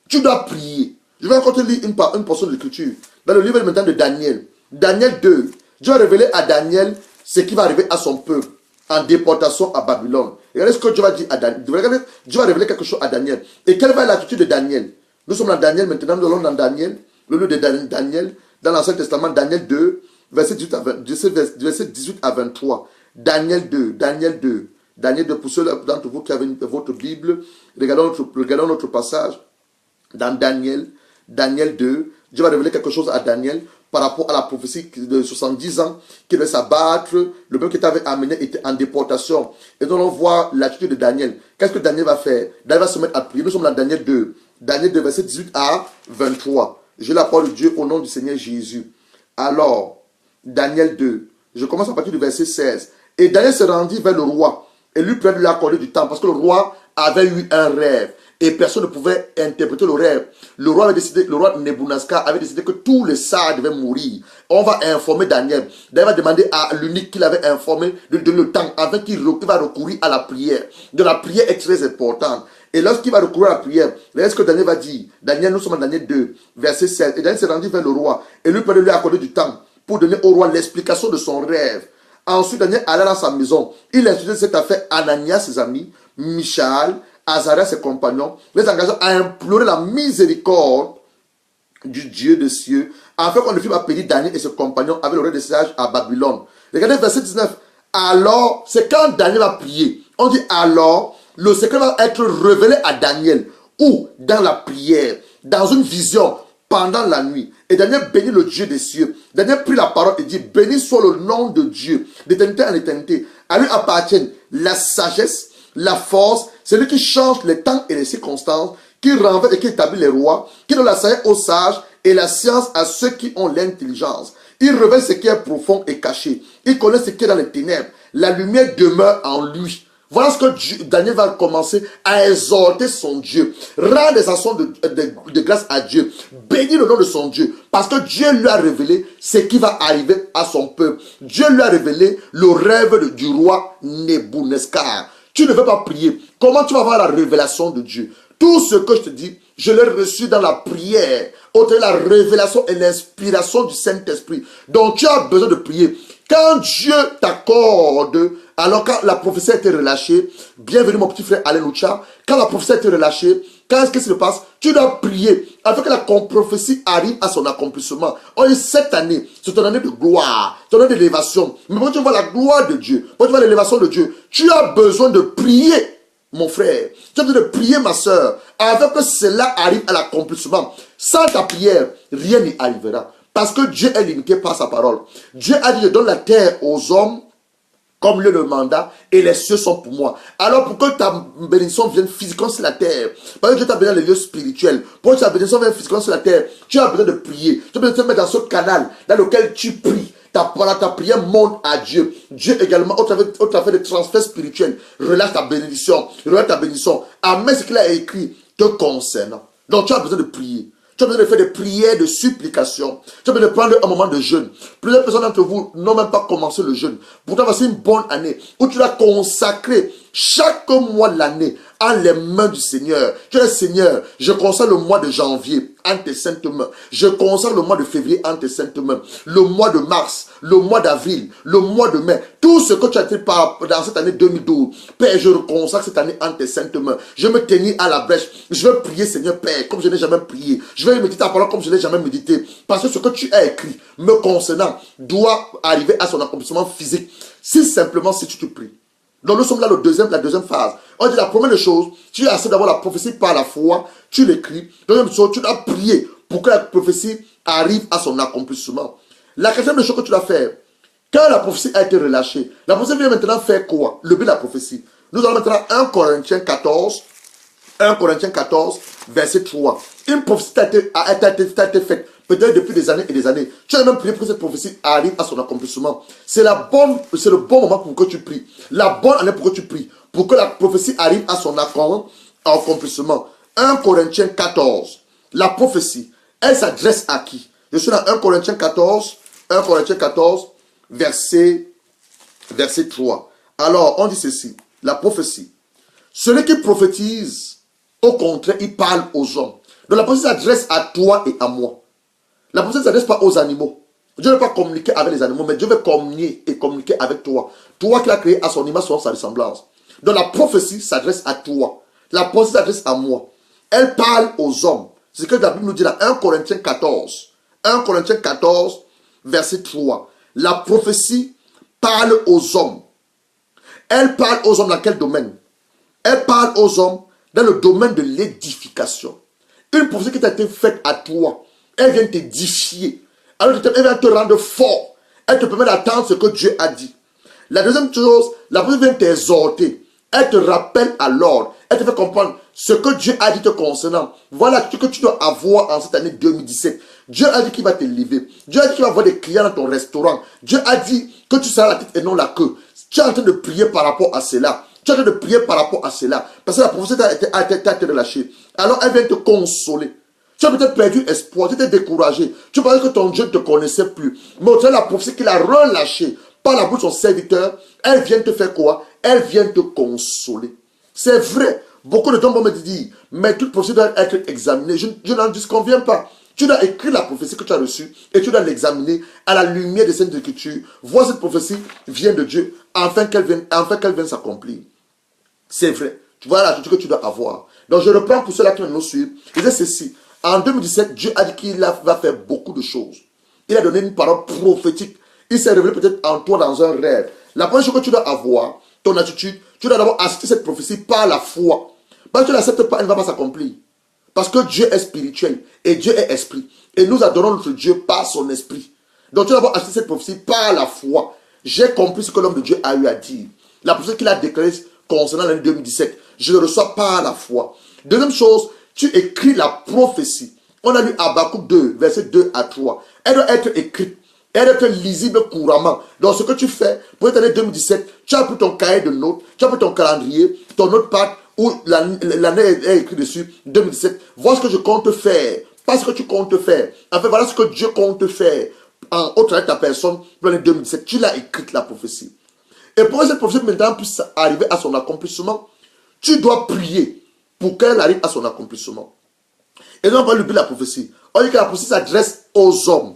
Tu dois prier. Je vais encore te lire une portion de l'écriture. Dans le livre maintenant de Daniel. Daniel 2. Dieu a révélé à Daniel ce qui va arriver à son peuple en déportation à Babylone. Regardez ce que Dieu va dire à Daniel. Regardez, Dieu va révéler quelque chose à Daniel. Et quelle va être l'attitude de Daniel? Nous sommes dans Daniel maintenant. Nous allons dans Daniel. Le livre de Daniel. Dans l'Ancien Testament, Daniel 2, verset 18 à 23. Daniel 2. Daniel 2. Daniel 2. Pour ceux d'entre vous qui avez votre Bible, regardons notre passage. Dans Daniel 2, Dieu va révéler quelque chose à Daniel par rapport à la prophétie de 70 ans qui devait s'abattre. Le peuple qui t'avait amené était en déportation. Et donc on voit l'attitude de Daniel. Qu'est-ce que Daniel va faire? Daniel va se mettre à prier. Nous sommes dans Daniel 2. Daniel 2, verset 18 à 23. Je la parole de Dieu au nom du Seigneur Jésus. Alors, Daniel 2, je commence à partir du verset 16. Et Daniel se rendit vers le roi et lui prit de lui accorder du temps parce que le roi avait eu un rêve. Et personne ne pouvait interpréter le rêve. Le roi Nebuchadnezzar avait décidé que tous les sages devaient mourir. On va informer Daniel. Daniel va demander à l'unique qu'il avait informé de donner le temps afin qu'il va recourir à la prière. Donc la prière est très importante. Et lorsqu'il va recourir à la prière, regardez ce que Daniel va dire. Daniel, nous sommes en Daniel 2, verset 16. Et Daniel s'est rendu vers le roi et lui prit de lui accorder du temps pour donner au roi l'explication de son rêve. Ensuite, Daniel alla dans sa maison. Il instruisit cette affaire Ananias, ses amis, Michaël, Azaria, ses compagnons, les engageant à implorer la miséricorde du Dieu des cieux, afin qu'on ne fût pas péri Daniel et ses compagnons avec le roi des sages à Babylone. Regardez verset 19. Alors, c'est quand Daniel va prier. On dit alors, le secret va être révélé à Daniel, ou dans la prière, dans une vision, pendant la nuit. Et Daniel bénit le Dieu des cieux. Daniel prit la parole et dit, béni soit le nom de Dieu, d'éternité en éternité. À lui appartiennent la sagesse, la force, c'est lui qui change les temps et les circonstances, qui renverse et qui établit les rois, qui donne la sagesse aux sages et la science à ceux qui ont l'intelligence. Il révèle ce qui est profond et caché. Il connaît ce qui est dans les ténèbres. La lumière demeure en lui. Voilà ce que Daniel va commencer à exalter son Dieu. Rendre des actions de grâce à Dieu. Bénir le nom de son Dieu. Parce que Dieu lui a révélé ce qui va arriver à son peuple. Dieu lui a révélé le rêve du roi Nebuchadnezzar. Tu ne veux pas prier. Comment tu vas avoir la révélation de Dieu? Tout ce que je te dis, je l'ai reçu dans la prière. Au travers de la révélation et l'inspiration du Saint-Esprit. Donc tu as besoin de prier. Quand Dieu t'accorde, alors quand la prophétie a été relâchée, bienvenue mon petit frère Alléluia, quand la prophétie a été relâchée, qu'est-ce qui se passe? Tu dois prier afin que la prophétie arrive à son accomplissement. Oh, cette année, c'est ton année de gloire, ton année d'élévation. Mais quand tu vois la gloire de Dieu, quand tu vois l'élévation de Dieu, tu as besoin de prier, mon frère. Tu as besoin de prier, ma soeur, afin que cela arrive à l'accomplissement. Sans ta prière, rien n'y arrivera. Parce que Dieu est limité par sa parole. Dieu a dit, je donne la terre aux hommes comme le mandat, et les cieux sont pour moi. Alors pour que ta bénédiction vienne physiquement sur la terre, parce que Dieu t'a béni dans les lieux spirituels, pour que ta bénédiction vienne physiquement sur la terre, tu as besoin de prier. Tu as besoin de te mettre dans ce canal dans lequel tu pries. Ta prière monte à Dieu. Dieu également, au travers des transferts spirituels, relâche ta bénédiction. Relâche ta bénédiction. Amène ce qu'il a écrit te concernant. Donc tu as besoin de prier. Tu as besoin de faire des prières de supplication. Tu as besoin de prendre un moment de jeûne. Plusieurs personnes d'entre vous n'ont même pas commencé le jeûne. Pourtant, voici une bonne année où tu dois consacrer chaque mois de l'année en les mains du Seigneur. Tu dis, Seigneur, je consacre le mois de janvier en tes saintes mains. Je consacre le mois de février en tes saintes mains. Le mois de mars, le mois d'avril, le mois de mai. Tout ce que tu as fait dans cette année 2012. Père, je consacre cette année en tes saintes mains. Je me tenir à la brèche. Je vais prier, Seigneur Père, comme je n'ai jamais prié. Je vais méditer ta parole comme je n'ai jamais médité. Parce que ce que tu as écrit me concernant doit arriver à son accomplissement physique. Si simplement si tu te pries. Donc nous sommes là, la deuxième phase. On dit la première chose, tu as assez d'avoir la prophétie par la foi, tu l'écris. Deuxième chose, tu dois prier pour que la prophétie arrive à son accomplissement. La quatrième chose que tu dois faire, quand la prophétie a été relâchée, la prophétie vient maintenant faire quoi? Le but de la prophétie. Nous allons maintenant 1 Corinthiens 14, verset 3. Une prophétie a été faite peut-être depuis des années et des années. Tu as même prié pour que cette prophétie arrive à son accomplissement. C'est le bon moment pour que tu pries. La bonne année pour que tu pries. Pour que la prophétie arrive à son accomplissement. 1 Corinthiens 14. La prophétie, elle s'adresse à qui? Je suis dans 1 Corinthiens 14, verset 3. Alors, on dit ceci. La prophétie. Celui qui prophétise, au contraire, il parle aux hommes. Donc la prophétie s'adresse à toi et à moi. La prophétie ne s'adresse pas aux animaux. Dieu ne veut pas communiquer avec les animaux, mais Dieu veut communiquer avec toi. Toi qui l'as créé à son image, selon sa ressemblance. Donc la prophétie s'adresse à toi. La prophétie s'adresse à moi. Elle parle aux hommes. C'est ce que la Bible nous dit dans 1 Corinthiens 14. 1 Corinthiens 14, verset 3. La prophétie parle aux hommes. Elle parle aux hommes dans quel domaine? Elle parle aux hommes dans le domaine de l'édification. Une prophétie qui t'a été faite à toi, elle vient t'édifier. Alors elle vient te rendre fort. Elle te permet d'attendre ce que Dieu a dit. La deuxième chose, la prophétie vient t'exhorter. Elle te rappelle à l'ordre. Elle te fait comprendre ce que Dieu a dit te concernant. Voilà ce que tu dois avoir en cette année 2017. Dieu a dit qu'il va t'élever. Dieu a dit qu'il va avoir des clients dans ton restaurant. Dieu a dit que tu seras la tête et non la queue. Tu es en train de prier par rapport à cela. Tu es en train de prier par rapport à cela. Parce que la prophétie a été relâchée. Alors elle vient te consoler. Tu as peut-être perdu espoir, tu étais découragé. Tu pensais que ton Dieu ne te connaissait plus. Mais au travers de la prophétie qu'il a relâchée par la bouche de son serviteur, elle vient te faire quoi? Elle vient te consoler. C'est vrai. Beaucoup de gens vont me dire, mais toute prophétie doit être examinée. Je n'en disconviens pas. Tu dois écrire la prophétie que tu as reçue et tu dois l'examiner à la lumière des Saintes Écritures. Voir cette prophétie vient de Dieu afin qu'elle vienne s'accomplir. C'est vrai. Voilà l'attitude que tu dois avoir. Donc je reprends pour ceux-là qui nous suivent. Il disait ceci. En 2017, Dieu a dit qu'il va faire beaucoup de choses. Il a donné une parole prophétique. Il s'est révélé peut-être en toi dans un rêve. La première chose que tu dois avoir, ton attitude, tu dois d'abord accepter cette prophétie par la foi. Parce que tu ne l'acceptes pas, elle ne va pas s'accomplir. Parce que Dieu est spirituel et Dieu est esprit. Et nous adorons notre Dieu par son esprit. Donc tu dois d'abord accepter cette prophétie par la foi. J'ai compris ce que l'homme de Dieu a eu à dire. La prophétie qu'il a déclarée concernant l'année 2017, je le reçois par la foi. Deuxième chose, tu écris la prophétie. On a lu Habakkuk 2, versets 2 à 3. Elle doit être écrite. Elle doit être lisible couramment. Donc ce que tu fais, pour cette année 2017, tu as pris ton cahier de notes, tu as pris ton calendrier, ton notepad, où l'année est écrite dessus, 2017. Voilà ce que je compte faire. Pas ce que tu comptes faire. En fait, voilà ce que Dieu compte faire au travers de ta personne pour l'année 2017. Tu l'as écrite, la prophétie. Et pour que cette prophétie maintenant puisse arriver à son accomplissement, tu dois prier pour qu'elle arrive à son accomplissement. Et nous, on va lui dire la prophétie. On dit que la prophétie s'adresse aux hommes.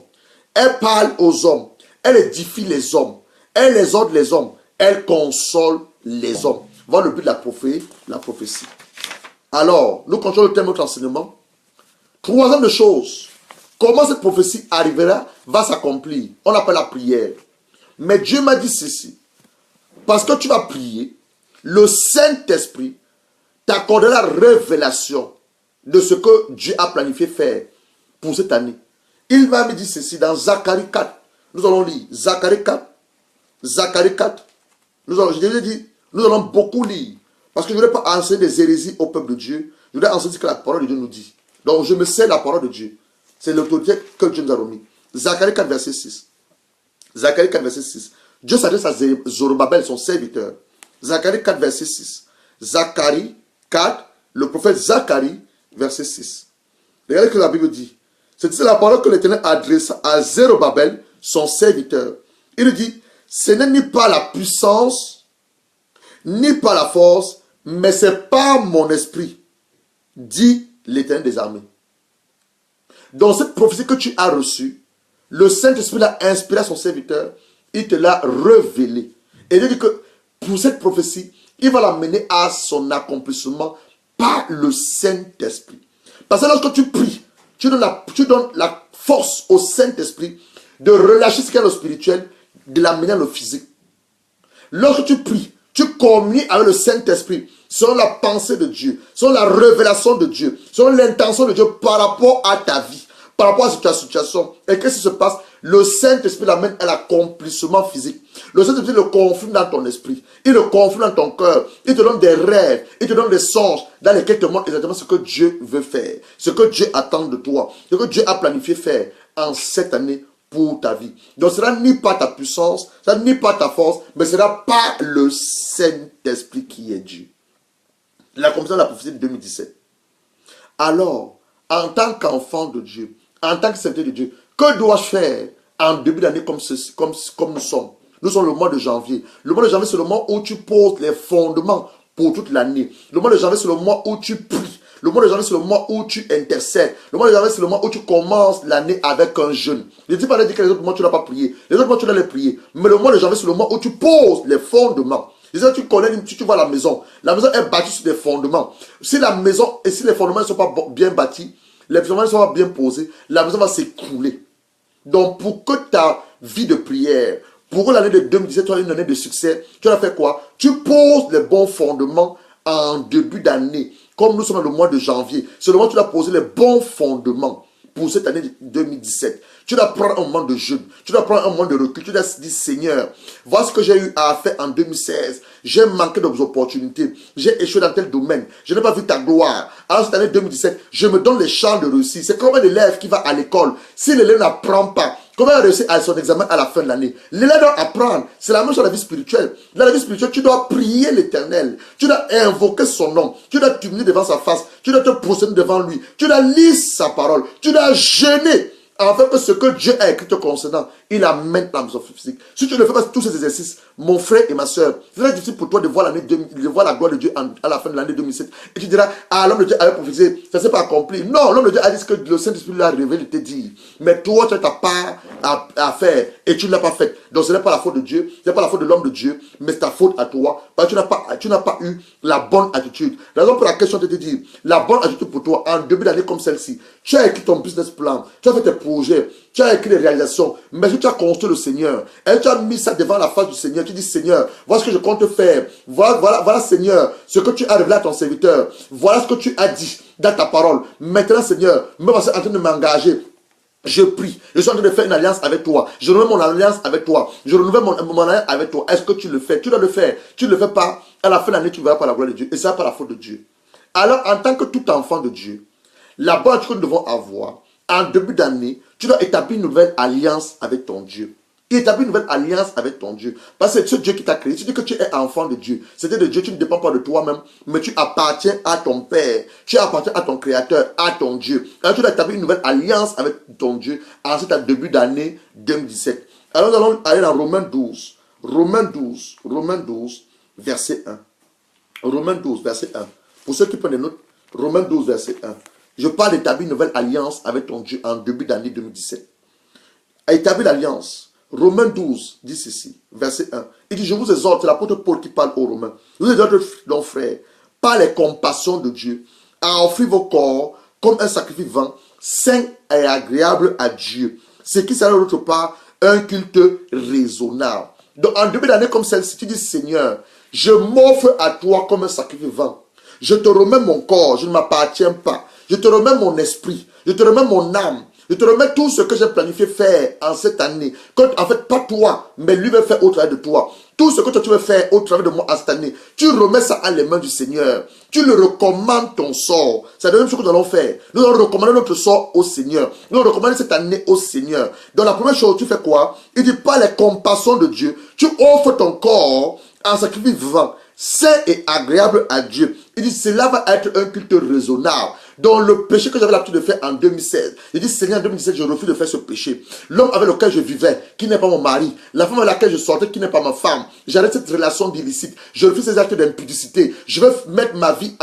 Elle parle aux hommes. Elle édifie les hommes. Elle exhorte les hommes. Elle console les hommes. Voilà le but de la prophétie. Alors, nous continuons le thème de notre enseignement. Troisième de chose. Comment cette prophétie arrivera, va s'accomplir. On appelle la prière. Mais Dieu m'a dit ceci. Parce que tu vas prier, le Saint-Esprit t'accordera la révélation de ce que Dieu a planifié faire pour cette année. Il m'a dit ceci dans Zacharie 4. Nous allons lire Zacharie 4. Zacharie 4. Je l'ai dit, nous allons beaucoup lire. Parce que je ne voudrais pas enseigner des hérésies au peuple de Dieu. Je voudrais enseigner ce que la parole de Dieu nous dit. Donc je me sers la parole de Dieu. C'est l'autorité que Dieu nous a remis. Zacharie 4, verset 6. Zacharie 4, verset 6. Dieu s'adresse à Zorobabel, son serviteur. Zacharie 4, verset 6. Zacharie 4, le prophète Zacharie, verset 6. Regardez ce que la Bible dit. C'est la parole que l'Éternel adresse à Zorobabel, son serviteur. Il dit, ce n'est ni par la puissance, ni par la force, mais c'est par mon esprit, dit l'Éternel des armées. Dans cette prophétie que tu as reçue, le Saint-Esprit l'a inspiré à son serviteur, il te l'a révélé. Et il dit que pour cette prophétie, il va l'amener à son accomplissement par le Saint-Esprit. Parce que lorsque tu pries, tu donnes la force au Saint-Esprit de relâcher ce qu'il y a dans le spirituel, de l'amener dans le physique. Lorsque tu pries, tu communies avec le Saint-Esprit selon la pensée de Dieu, selon la révélation de Dieu, selon l'intention de Dieu par rapport à ta vie, par rapport à ta situation. Et qu'est-ce qui se passe? Le Saint-Esprit l'amène à l'accomplissement physique. Le Saint-Esprit le confirme dans ton esprit. Il le confirme dans ton cœur. Il te donne des rêves. Il te donne des songes dans lesquels te montre exactement ce que Dieu veut faire. Ce que Dieu attend de toi. Ce que Dieu a planifié faire en cette année pour ta vie. Donc ce sera ni par ta puissance, ce sera ni par ta force, mais ce sera par le Saint-Esprit qui est Dieu. L'accomplissement de la prophétie de 2017. Alors, en tant qu'enfant de Dieu, en tant que serviteur de Dieu, que dois-je faire en début d'année comme nous sommes? Nous sommes le mois de janvier. Le mois de janvier, c'est le mois où tu poses les fondements pour toute l'année. Le mois de janvier, c'est le mois où tu pries. Le mois de janvier, c'est le mois où tu intercèdes. Le mois de janvier, c'est le mois où tu commences l'année avec un jeûne. Je ne dis pas que les autres mois, tu n'as pas prié. Les autres mois, tu dois les prier. Mais le mois de janvier, c'est le mois où tu poses les fondements. Tu connais, tu vois la maison. La maison est bâtie sur des fondements. Si la maison, et si les fondements ne sont pas bien bâtis, les fondements ne sont pas bien posés, la maison va s'écrouler. Donc, pour que ta vie de prière, pour que l'année de 2017 soit une année de succès, tu vas faire quoi? Tu poses les bons fondements en début d'année. Comme nous sommes dans le mois de janvier, c'est le moment où tu dois poser les bons fondements pour cette année 2017. Tu dois prendre un moment de jeûne, tu dois prendre un moment de recul, tu dois dire Seigneur, voilà ce que j'ai eu à faire en 2016. J'ai manqué d'opportunités, j'ai échoué dans tel domaine, je n'ai pas vu ta gloire. Alors cette année 2017, je me donne les chances de réussir. C'est comme un élève qui va à l'école. Si l'élève n'apprend pas, comment il réussit à son examen à la fin de l'année? L'élève doit apprendre. C'est la même chose dans la vie spirituelle. Dans la vie spirituelle, tu dois prier l'Éternel. Tu dois invoquer son nom. Tu dois t'humilier devant sa face. Tu dois te prosterner devant lui. Tu dois lire sa parole. Tu dois jeûner afin que ce que Dieu a écrit te concernant, il amène dans la physique. Si tu ne fais pas tous ces exercices, mon frère et ma soeur, c'est très difficile pour toi de voir, de voir la gloire de Dieu à la fin de l'année 2007. Et tu diras, ah, l'homme de Dieu avait prophétisé, ça ne s'est pas accompli. Non, l'homme de Dieu a dit ce que le Saint-Esprit lui a révélé, il te dit. Mais toi, tu as ta part à faire et tu ne l'as pas fait. Donc ce n'est pas la faute de Dieu, ce n'est pas la faute de l'homme de Dieu, mais c'est ta faute à toi. Parce que tu n'as pas eu la bonne attitude. La raison pour laquelle je te dis, la bonne attitude pour toi en début d'année comme celle-ci, tu as écrit ton business plan, tu as fait tes projets, tu as écrit les réalisations, mais tu as construit le Seigneur. Et tu as mis ça devant la face du Seigneur. Tu dis, Seigneur, voilà ce que je compte faire. Voilà, Seigneur, ce que tu as révélé à ton serviteur. Voilà ce que tu as dit dans ta parole. Maintenant, Seigneur, me voici en train de m'engager. Je prie, je suis en train de faire une alliance avec toi. Je renouvelle mon alliance avec toi. Je renouvelle mon alliance avec toi. Est-ce que tu le fais? Tu dois le faire. Tu ne le fais pas. À la fin de l'année, tu verras par la gloire de Dieu. Et ça, pas la faute de Dieu. Alors, en tant que tout enfant de Dieu, la bonne chose que nous devons avoir, en début d'année, tu dois établir une nouvelle alliance avec ton Dieu. Établis une nouvelle alliance avec ton Dieu. Parce que c'est ce Dieu qui t'a créé. Tu dis que tu es enfant de Dieu. C'est-à-dire de Dieu, tu ne dépends pas de toi-même, mais tu appartiens à ton Père. Tu appartiens à ton Créateur, à ton Dieu. Alors tu dois établir une nouvelle alliance avec ton Dieu en cet début d'année 2017. Alors nous allons aller dans Romains 12. Romains 12, verset 1. Romains 12, verset 1. Pour ceux qui prennent des notes, Romains 12, verset 1. Je parle d'établir une nouvelle alliance avec ton Dieu en début d'année 2017. Établir l'alliance. Romains 12 dit ceci, verset 1. Il dit, je vous exhorte, c'est l'apôtre Paul qui parle aux Romains. Je vous exhorte, donc frères, par les compassions de Dieu, à offrir vos corps comme un sacrifice vivant, saint et agréable à Dieu. Ce qui sera d'autre part un culte raisonnable. Donc en début d'année comme celle-ci, tu dis, Seigneur, je m'offre à toi comme un sacrifice vivant. Je te remets mon corps, je ne m'appartiens pas. Je te remets mon esprit, je te remets mon âme. Je te remets tout ce que j'ai planifié faire en cette année. En fait, pas toi, mais lui veut faire au travers de toi. Tout ce que toi tu veux faire au travers de moi en cette année, tu remets ça à les mains du Seigneur. Tu le recommandes ton sort. C'est la même chose que nous allons faire. Nous allons recommander notre sort au Seigneur. Nous allons recommander cette année au Seigneur. Donc la première chose, tu fais quoi? Il dit, par les compassions de Dieu, tu offres ton corps en sacrifice vivant, saint et agréable à Dieu. Il dit, cela va être un culte raisonnable. Donc le péché que j'avais l'habitude de faire en 2016, il dit, Seigneur, en 2017, je refuse de faire ce péché. L'homme avec lequel je vivais, qui n'est pas mon mari, la femme avec laquelle je sortais, qui n'est pas ma femme, j'arrête cette relation d'illicite, je refuse ces actes d'impudicité, je veux mettre ma vie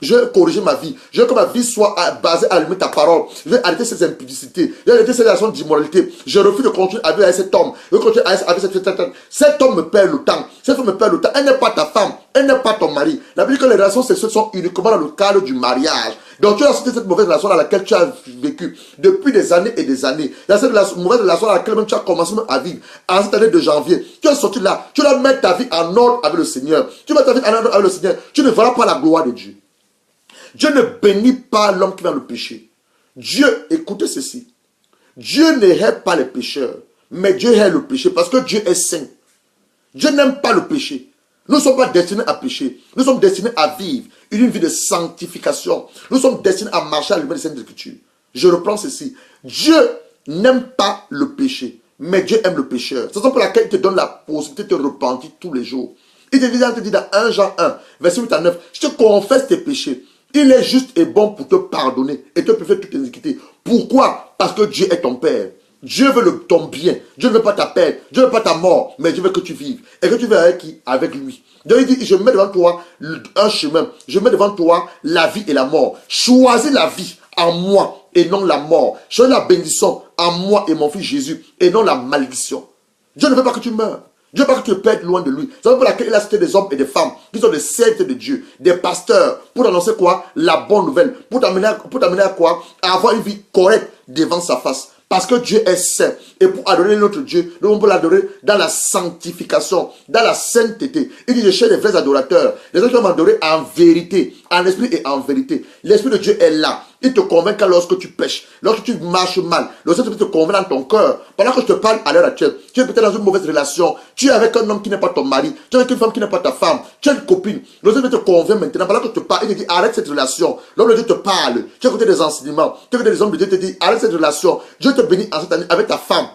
je veux corriger ma vie, je veux que ma vie soit basée à ta parole, je veux arrêter ces impudicités, je veux arrêter ces relations d'immoralité, je refuse de continuer à vivre avec cet homme, je veux continuer à vivre avec cet homme me perd le temps, cette femme me perd le temps, elle n'est pas ta femme, elle n'est pas ton mari. La Bible dit que les relations sexuelles sont uniquement dans le cadre du mariage. Donc tu as cité cette mauvaise relation dans laquelle tu as vécu depuis des années et des années. Cette mauvaise relation dans laquelle même tu as commencé à vivre en cette année de janvier. Tu es sorti là. Tu dois mettre ta vie en ordre avec le Seigneur. Tu mets ta vie en ordre avec le Seigneur. Tu ne verras pas la gloire de Dieu. Dieu ne bénit pas l'homme qui va le péché. Dieu, écoutez ceci. Dieu ne hait pas les pécheurs, mais Dieu hait le péché parce que Dieu est saint. Dieu n'aime pas le péché. Nous ne sommes pas destinés à pécher. Nous sommes destinés à vivre une vie de sanctification. Nous sommes destinés à marcher à l'humain des Saintes Écritures. Je reprends ceci. Dieu n'aime pas le péché, mais Dieu aime le pécheur. C'est pour laquelle il te donne la possibilité de te repentir tous les jours. Il te dit dans 1 Jean 1, verset 8 à 9, je te confesse tes péchés. Il est juste et bon pour te pardonner et te purifier toutes tes iniquités. Pourquoi? Parce que Dieu est ton Père. Dieu veut ton bien. Dieu ne veut pas ta perte. Dieu ne veut pas ta mort. Mais Dieu veut que tu vives. Et que tu vives avec qui? Avec lui. Donc il dit, je mets devant toi un chemin. Je mets devant toi la vie et la mort. Choisis la vie en moi et non la mort. Choisis la bénédiction en moi et mon fils Jésus et non la malédiction. Dieu ne veut pas que tu meurs. Dieu ne veut pas que tu perdes loin de lui. C'est pour laquelle il a cité des hommes et des femmes qui sont des serviteurs de Dieu, des pasteurs, pour annoncer quoi? La bonne nouvelle. Pour t'amener à quoi? À avoir une vie correcte devant sa face. Parce que Dieu est saint. Et pour adorer notre Dieu, nous pouvons l'adorer dans la sanctification, dans la sainteté. Il dit, je cherche les vrais adorateurs. Les gens qui vont m'adorer en vérité, en esprit et en vérité. L'Esprit de Dieu est là. Il te convainc lorsque tu pêches, lorsque tu marches mal. Le Saint-Esprit te convainc dans ton cœur. Pendant que je te parle à l'heure actuelle, tu es peut-être dans une mauvaise relation. Tu es avec un homme qui n'est pas ton mari. Tu es avec une femme qui n'est pas ta femme. Tu as une copine. Le Saint-Esprit te convainc maintenant. Pendant que je te parle, il te dit, arrête cette relation. L'homme de Dieu te parle. Tu as écouté des enseignements. Tu as écouté des hommes de Dieu te disent, arrête cette relation. Dieu te bénit en cette année avec ta femme,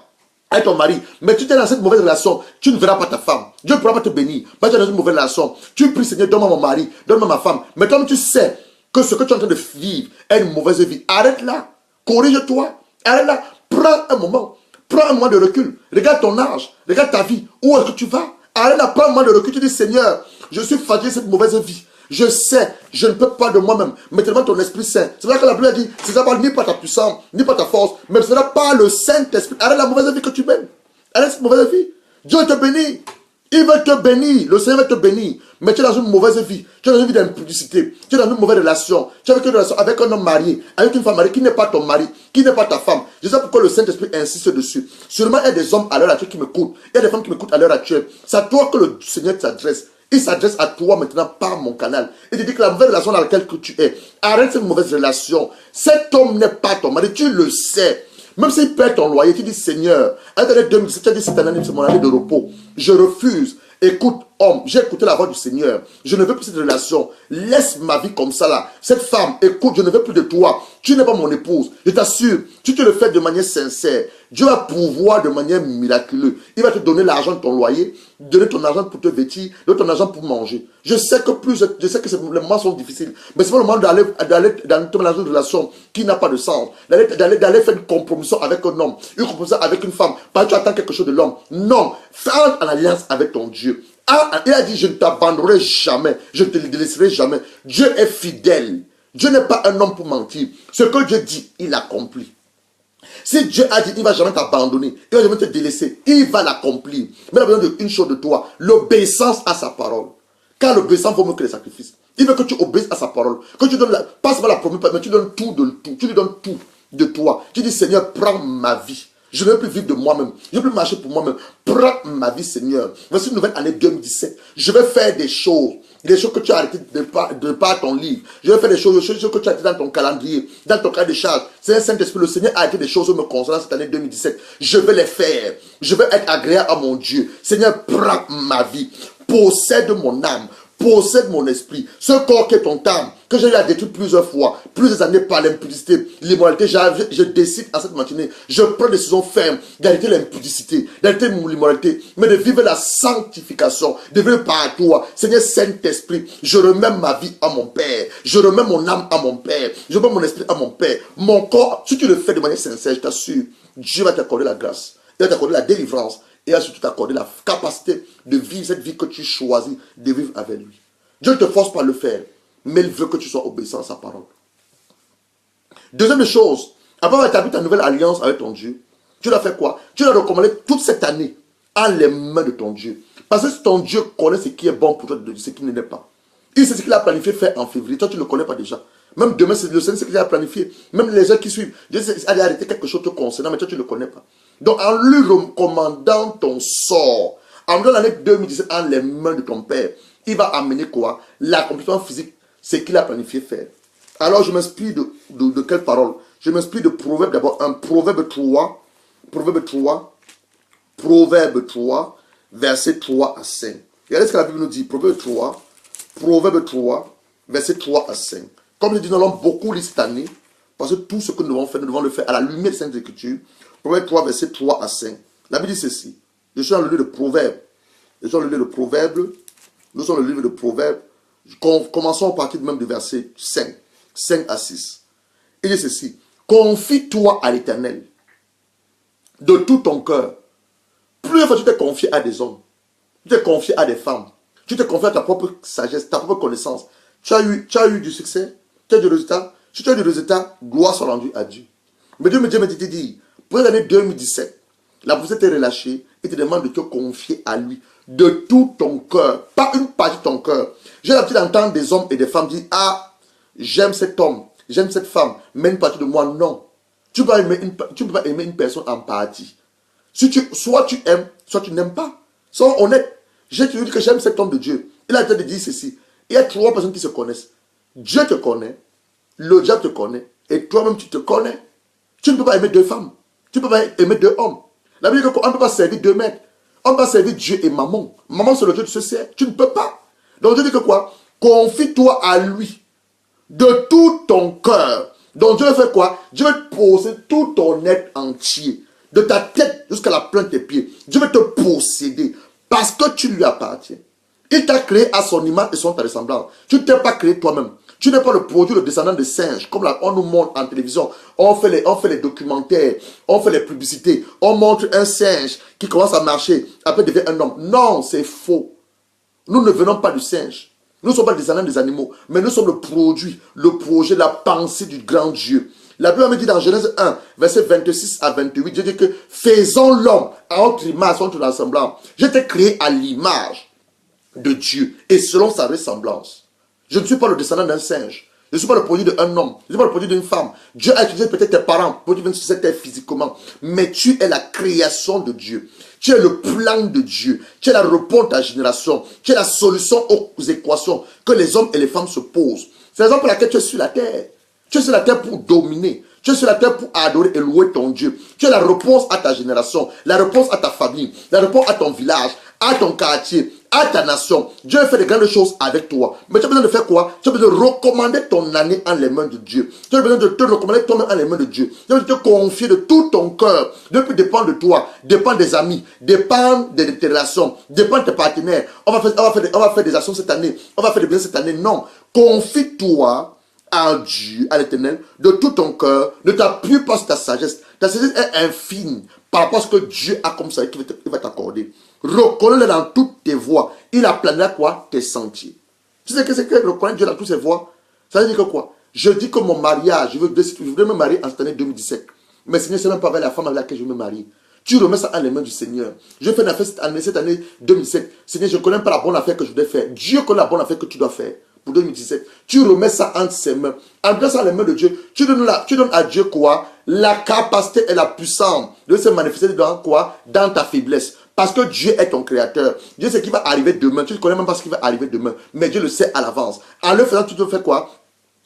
avec ton mari. Mais tu es dans cette mauvaise relation, tu ne verras pas ta femme. Dieu ne pourra pas te bénir. Parce que tu es dans une mauvaise relation. Tu pries, Seigneur, donne-moi mon mari, donne-moi ma femme. Mais comme tu sais que ce que tu es en train de vivre est une mauvaise vie, arrête là. Corrige-toi. Arrête là. Prends un moment. Prends un moment de recul. Regarde ton âge. Regarde ta vie. Où est-ce que tu vas? Arrête là. Prends un moment de recul. Tu dis, Seigneur, je suis fatigué de cette mauvaise vie. Je sais, je ne peux pas de moi-même, mais tellement ton Esprit Saint. C'est pour ça que la Bible a dit, ce n'est pas ni par ta puissance, ni par ta force, mais ce sera par le Saint-Esprit. Arrête la mauvaise vie que tu mènes. Arrête cette mauvaise vie. Dieu te bénit. Il va te bénir. Le Seigneur va te bénir. Mais tu es dans une mauvaise vie. Tu es dans une vie d'impudicité. Tu es dans une mauvaise relation. Tu es avec une relation avec un homme marié, avec une femme mariée qui n'est pas ton mari, qui n'est pas ta femme. Je sais pourquoi le Saint-Esprit insiste dessus. Sûrement, il y a des hommes à l'heure actuelle qui m'écoutent. Il y a des femmes qui m'écoutent à l'heure actuelle. C'est à toi que le Seigneur s'adresse. Il s'adresse à toi maintenant par mon canal. Il te dit que la mauvaise relation dans laquelle tu es, arrête cette mauvaise relation. Cet homme n'est pas ton mari. Tu le sais. Même s'il perd ton loyer, tu dis Seigneur, à l'année 2017, tu as dit cette année, c'est mon année de repos. Je refuse. Écoute, homme, j'ai écouté la voix du Seigneur. Je ne veux plus cette relation. Laisse ma vie comme ça là. Cette femme, écoute, je ne veux plus de toi. Tu n'es pas mon épouse. Je t'assure, si tu le fais de manière sincère, Dieu va pouvoir de manière miraculeuse. Il va te donner l'argent de ton loyer, donner ton argent pour te vêtir, donner ton argent pour manger. Je sais que les moments sont difficiles, mais c'est pas le moment d'aller dans une relation qui n'a pas de sens, d'aller faire une compromission avec un homme, une compromission avec une femme, parce que tu attends quelque chose de l'homme. Non, fais en alliance avec ton Dieu. Il a dit, je ne t'abandonnerai jamais, je ne te délaisserai jamais. Dieu est fidèle. Dieu n'est pas un homme pour mentir. Ce que Dieu dit, il accomplit. Si Dieu a dit, il ne va jamais t'abandonner, il ne va jamais te délaisser, il va l'accomplir. Mais il a besoin d'une chose de toi, l'obéissance à sa parole. Car l'obéissance vaut mieux que les sacrifices. Il veut que tu obéisses à sa parole. Que tu donnes, pas seulement la promesse, mais tu donnes tout de tout. Tu lui donnes tout de toi. Tu dis, Seigneur, prends ma vie. Je ne veux plus vivre de moi-même. Je ne veux plus marcher pour moi-même. Prends ma vie, Seigneur. Voici une nouvelle année 2017. Je vais faire des choses que tu as arrêtées de par ton livre. Je vais faire des choses que tu as arrêtées dans ton calendrier, dans ton cahier de charge. C'est un Saint-Esprit. Le Seigneur a arrêté des choses me concernant cette année 2017. Je vais les faire. Je vais être agréable à mon Dieu. Seigneur, prends ma vie. Possède mon âme. Possède mon esprit. Ce corps qui est ton âme, que j'ai eu à détruire plusieurs fois, plusieurs années par l'impudicité, l'immoralité, je décide à cette matinée, je prends une décision ferme d'arrêter l'impudicité, d'arrêter l'immoralité, mais de vivre la sanctification, de vivre par toi. Seigneur Saint-Esprit, je remets ma vie à mon Père, je remets mon âme à mon Père, je remets mon esprit à mon Père. Mon corps, si tu le fais de manière sincère, je t'assure, Dieu va t'accorder la grâce, il va t'accorder la délivrance, et va surtout t'accorder la capacité de vivre cette vie que tu choisis de vivre avec lui. Dieu ne te force pas à le faire, mais il veut que tu sois obéissant à sa parole. Deuxième chose, après avoir établi ta nouvelle alliance avec ton Dieu, tu dois faire quoi? Tu dois recommander toute cette année à les mains de ton Dieu. Parce que ton Dieu connaît ce qui est bon pour toi, ce qui ne l'est pas. Il sait ce qu'il a planifié faire en février. Toi, tu ne le connais pas déjà. Même demain, c'est le Seigneur ce qu'il a planifié. Même les gens qui suivent, Dieu sait aller arrêter quelque chose te concernant, mais toi, tu ne le connais pas. Donc, en lui recommandant ton sort, en donnant l'année 2017 en les mains de ton Père, il va amener quoi? L'accomplissement physique, c'est qu'il a planifié faire. Alors, je m'inspire de quelle parole? Je m'inspire de Proverbe d'abord. Un Proverbe 3, verset 3 à 5. Regardez ce que la Bible nous dit. Proverbe 3, verset 3 à 5. Comme je dis, nous allons beaucoup lire cette année, parce que tout ce que nous devons faire, nous devons le faire à la lumière des Saintes Écritures. Proverbe 3, verset 3 à 5. La Bible dit ceci. Je suis dans le livre de Proverbes. Nous sommes dans le livre de Proverbes. Commençons à partir même du verset 5 à 6. Il dit ceci. Confie-toi à l'Éternel de tout ton cœur. Plus fois tu t'es confié à des hommes, tu t'es confié à des femmes, tu t'es confié à ta propre sagesse, ta propre connaissance. Tu as eu du succès, tu as eu du résultat. Si tu as eu du résultat, gloire soit rendue à Dieu. Mais Dieu me dit, pour l'année 2017, la poussée t'est relâchée et te demande de te confier à lui de tout ton cœur, pas une partie de ton cœur. J'ai l'habitude d'entendre des hommes et des femmes dire, ah, j'aime cet homme, j'aime cette femme, mais une partie de moi, non. Tu ne peux pas aimer une personne en partie. Soit tu aimes, soit tu n'aimes pas. Sois honnête. J'ai toujours dit que j'aime cet homme de Dieu. Il a été dit ceci. Il y a 3 personnes qui se connaissent. Dieu te connaît, le diable te connaît, et toi-même tu te connais. Tu ne peux pas aimer 2 femmes. Tu ne peux pas aimer 2 hommes. La Bible dit qu'on ne peut pas servir 2 maîtres. On va servir Dieu et maman. Maman, c'est le Dieu de ce ciel. Tu ne peux pas. Donc Dieu dit que quoi? Confie-toi à lui de tout ton cœur. Donc Dieu va faire quoi? Dieu va te posséder tout ton être entier. De ta tête jusqu'à la plante de tes pieds. Dieu va te posséder parce que tu lui appartiens. Il t'a créé à son image et son ressemblance. Tu ne t'es pas créé toi-même. Tu n'es pas le produit, le descendant de singes. Comme on nous montre en télévision. On fait les documentaires. On fait les publicités. On montre un singe qui commence à marcher. Après devient un homme. Non, c'est faux. Nous ne venons pas du singe. Nous ne sommes pas des descendants des animaux, mais nous sommes le produit, le projet, la pensée du grand Dieu. La Bible me dit dans Genèse 1, verset 26 à 28, Dieu dit que faisons l'homme à notre image, à notre ressemblance. Je t'ai créé à l'image de Dieu et selon sa ressemblance. Je ne suis pas le descendant d'un singe. Je ne suis pas le produit d'un homme. Je ne suis pas le produit d'une femme. Dieu a utilisé peut-être tes parents pour que tu viennes sur cette terre physiquement. Mais tu es la création de Dieu. Tu es le plan de Dieu. Tu es la réponse de ta génération. Tu es la solution aux équations que les hommes et les femmes se posent. C'est la raison pour laquelle tu es sur la terre. Tu es sur la terre pour dominer. Tu es sur la terre pour adorer et louer ton Dieu. Tu es la réponse à ta génération, la réponse à ta famille, la réponse à ton village, à ton quartier, à ta nation. Dieu a fait de grandes choses avec toi. Mais tu as besoin de faire quoi? Tu as besoin de recommander ton année en les mains de Dieu. Tu as besoin de te recommander toi-même en les mains de Dieu. Tu as besoin de te confier de tout ton cœur. Dieu ne peut dépendre de toi, dépend des amis, dépend de tes relations, dépend de tes partenaires. On va faire des actions cette année. On va faire des biens cette année. Non. Confie-toi à Dieu, à l'Éternel, de tout ton cœur. Ne t'appuie pas sur ta sagesse. Ta sagesse est infime par rapport à ce que Dieu a comme ça et qu'il va t'accorder. Reconnais-le dans toutes tes voies. Il aplanira quoi? Tes sentiers. Tu sais que c'est que reconnaître Dieu dans toutes ses voies? Ça veut dire que quoi? Je dis que mon mariage, je voudrais me marier en cette année 2017. Mais Seigneur, c'est même pas avec la femme avec laquelle je me marie. Tu remets ça en les mains du Seigneur. Je fais une affaire cette année 2017. Seigneur, je ne connais pas la bonne affaire que je dois faire. Dieu connaît la bonne affaire que tu dois faire. Pour 2017, tu remets ça entre ses mains. En mettant ça dans les mains de Dieu, tu donnes à Dieu quoi? La capacité et la puissance de se manifester dans quoi? Dans ta faiblesse. Parce que Dieu est ton créateur. Dieu sait ce qui va arriver demain. Tu ne connais même pas ce qui va arriver demain. Mais Dieu le sait à l'avance. En le faisant, tu te fais quoi?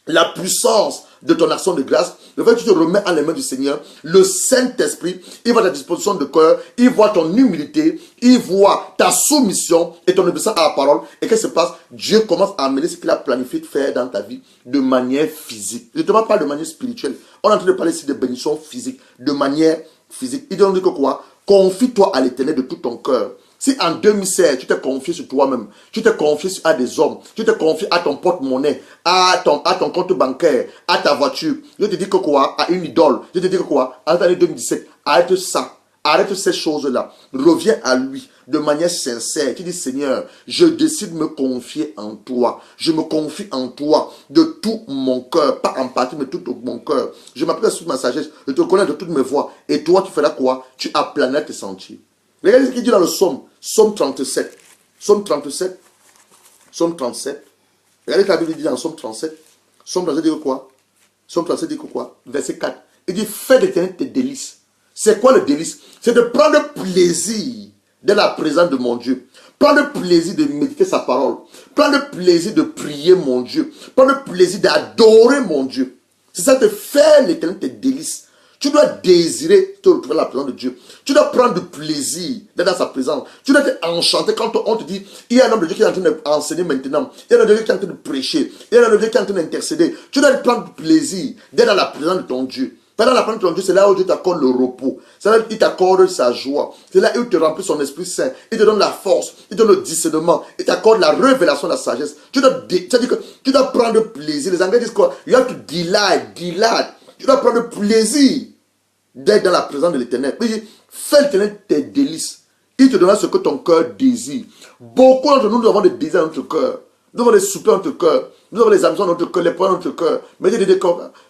La puissance de ton action de grâce, le fait que tu te remets en les mains du Seigneur, le Saint-Esprit, il voit ta disposition de cœur, il voit ton humilité, il voit ta soumission et ton obéissance à la parole. Et qu'est-ce qui se passe? Dieu commence à amener ce qu'il a planifié de faire dans ta vie de manière physique. Je ne te parle pas de manière spirituelle. On est en train de parler ici de bénédictions physiques, de manière physique. Il dit que quoi? Confie-toi à l'Éternel de tout ton cœur. Si en 2016, tu t'es confié sur toi-même, tu t'es confié à des hommes, tu t'es confié à ton porte-monnaie, à ton compte bancaire, à ta voiture, je te dis que quoi? À une idole, je te dis que quoi? En l'année 2017, arrête ça, arrête ces choses-là, reviens à lui de manière sincère. Tu dis, Seigneur, je décide de me confier en toi, je me confie en toi de tout mon cœur, pas en partie, mais tout mon cœur. Je m'appuie sur ma sagesse, je te connais de toutes mes voies, et toi, tu feras quoi? Tu aplanis tes sentiers. Regardez ce qu'il dit dans le psaume, psaume 37. Psaume 37. Psaume 37. Regardez ce que la Bible dit dans le psaume 37. Psaume 37 dit quoi? Psaume 37 dit quoi? Verset 4. Il dit, fais d'Éternel tes délices. C'est quoi le délice? C'est de prendre plaisir dans la présence de mon Dieu. Prendre plaisir de méditer sa parole. Prendre plaisir de prier mon Dieu. Prendre plaisir d'adorer mon Dieu. C'est ça de faire l'Éternel tes délices. Tu dois désirer te retrouver dans la présence de Dieu. Tu dois prendre du plaisir d'être dans sa présence. Tu dois être enchanté quand on te dit, il y a un homme de Dieu qui est en train d'enseigner maintenant. Il y a un homme de Dieu qui est en train de prêcher. Il y a un homme de Dieu qui est en train d'intercéder. Tu dois prendre du plaisir d'être dans la présence de ton Dieu. Pendant la présence de ton Dieu, c'est là où Dieu t'accorde le repos. C'est là où il t'accorde sa joie. C'est là où il te remplit son Esprit Saint. Il te donne la force. Il te donne le discernement. Il t'accorde la révélation de la sagesse. C'est-à-dire que tu dois prendre plaisir. Les Anglais disent quoi? You have to delight. Tu dois prendre plaisir d'être dans la présence de l'Éternel. Il dit, fais l'Éternel tes délices. Il te donnera ce que ton cœur désire. Beaucoup d'entre nous, nous avons des désirs dans notre cœur. Nous avons des soupirs dans notre cœur. Nous avons des ambitions dans notre cœur, les points dans notre cœur. Mais Dieu dit,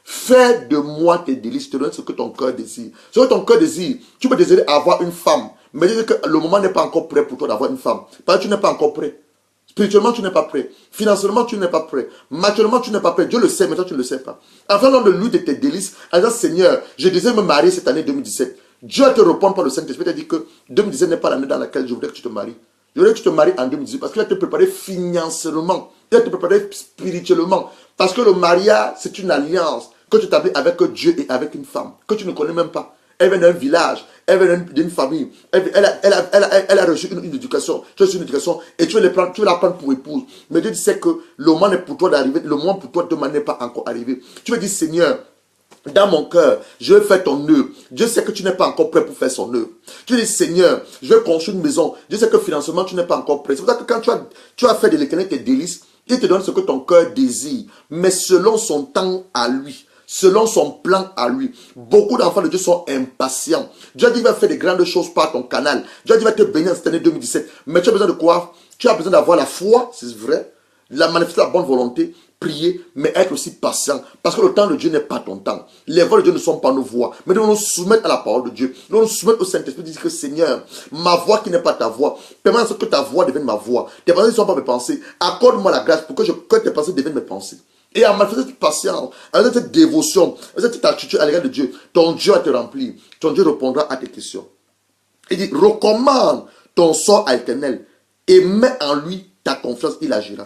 fais de moi tes délices. Je te donne ce que ton cœur désire. Ce que ton cœur désire, tu peux désirer avoir une femme. Mais Dieu dit que le moment n'est pas encore prêt pour toi d'avoir une femme. Parce que tu n'es pas encore prêt. Spirituellement, tu n'es pas prêt. Financièrement, tu n'es pas prêt. Matériellement, tu n'es pas prêt. Dieu le sait, mais toi, tu ne le sais pas. Enfin, dans le lieu de tes délices, en disant, Seigneur, je désire me marier cette année 2017. Dieu te répond par le Saint-Esprit. Il t'a dit que 2017 n'est pas l'année dans laquelle je voudrais que tu te maries. Je voudrais que tu te maries en 2018 parce qu'il va te préparer financièrement. Il va te préparer spirituellement. Parce que le mariage, c'est une alliance que tu établis avec Dieu et avec une femme que tu ne connais même pas. Elle vient d'un village, elle vient d'une famille, elle a reçu une éducation, tu as reçu une éducation et tu veux la prendre pour épouse. Mais Dieu dit que le moment est pour toi d'arriver, le moment pour toi de n'est pas encore arrivé. Tu veux dire, Seigneur, dans mon cœur, je vais faire ton œuvre. Dieu sait que tu n'es pas encore prêt pour faire son œuvre. Tu dis, Seigneur, je vais construire une maison. Dieu sait que financièrement, tu n'es pas encore prêt. C'est pour ça que quand tu as fait de l'Éternel tes délices, il te donne ce que ton cœur désire, mais selon son temps à lui. Selon son plan à lui. Beaucoup d'enfants de Dieu sont impatients. Dieu a dit qu'il va faire de grandes choses par ton canal. Dieu a dit qu'il va te bénir en cette année 2017. Mais tu as besoin de quoi? Tu as besoin d'avoir la foi, c'est vrai. La manifester la bonne volonté, prier, mais être aussi patient. Parce que le temps de Dieu n'est pas ton temps. Les voix de Dieu ne sont pas nos voix. Mais nous nous soumettre à la parole de Dieu. Nous nous soumettre au Saint-Esprit. Dire que Seigneur, ma voix qui n'est pas ta voix, permets à ce que ta voix devienne ma voix. Tes pensées ne sont pas mes pensées. Accorde-moi la grâce pour que tes pensées deviennent mes pensées. Et en manifestant cette patience, avec cette dévotion, avec cette attitude à l'égard de Dieu, ton Dieu va te remplir. Ton Dieu répondra à tes questions. Il dit, recommande ton sort à l'Éternel et mets en lui ta confiance, il agira.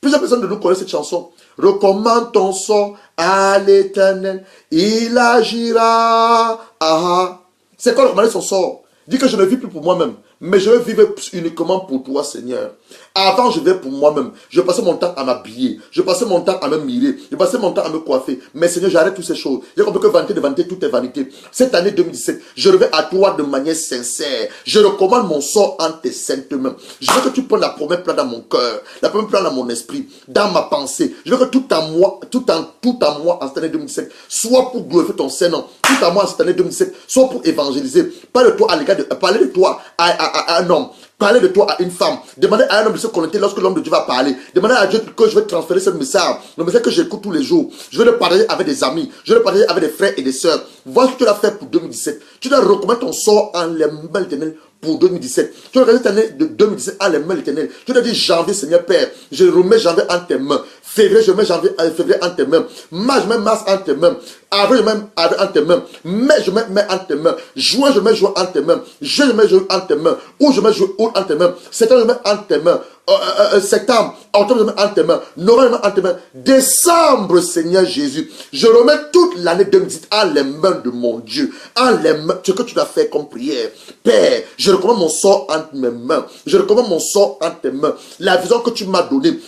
Plusieurs personnes de nous connaissent cette chanson. Recommande ton sort à l'Éternel, il agira. Ah, c'est quoi recommander son sort? Dis que je ne vis plus pour moi-même, mais je veux vivre uniquement pour toi, Seigneur. Avant, je vais pour moi-même. Je passais mon temps à m'habiller. Je passais mon temps à me mirer. Je passais mon temps à me coiffer. Mais Seigneur, j'arrête toutes ces choses. J'ai compris que vanité, tout est vanité. Cette année 2017, je reviens à toi de manière sincère. Je recommande mon sort en tes saintes mains. Je veux que tu prennes la première place dans mon cœur, la première place dans mon esprit, dans ma pensée. Je veux que tout en moi, en cette année 2017, soit pour glorifier ton Saint-Nom. Tout en moi en cette année 2017, soit pour évangéliser. Parler de toi à l'égard de, parler de toi à un homme. Parler de toi à une femme. Demander à un homme de se connecter lorsque l'homme de Dieu va parler. Demander à Dieu que je vais transférer ce message. Le message que j'écoute tous les jours. Je vais le partager avec des amis. Je vais le partager avec des frères et des sœurs. Voilà ce que tu dois faire pour 2017. Tu dois recommander ton sort en les mains de l'Éternel pour 2017. Tu dois regarder cette année de 2017 en les mains de l'Éternel. Tu dois dire janvier, Seigneur Père. Je remets janvier en tes mains. Février, je mets février en tes mains. Mars, je mets mars en tes mains. Avril, je mets avril en tes mains. Mai, je mets mai en tes mains. Juin, je mets juin en tes mains. Juillet, je mets juillet en tes mains. Août, je mets août en tes mains. Septembre, je mets en tes mains. Septembre, octobre, je mets en tes mains. Novembre, je mets en tes mains. Décembre, Seigneur Jésus. Je remets toute l'année 2018 en les mains de mon Dieu. En les mains, ce que tu dois faire comme prière. Père, je recommande mon sort entre mes mains. Je recommande mon sort entre tes mains. La vision que tu m'as donnée,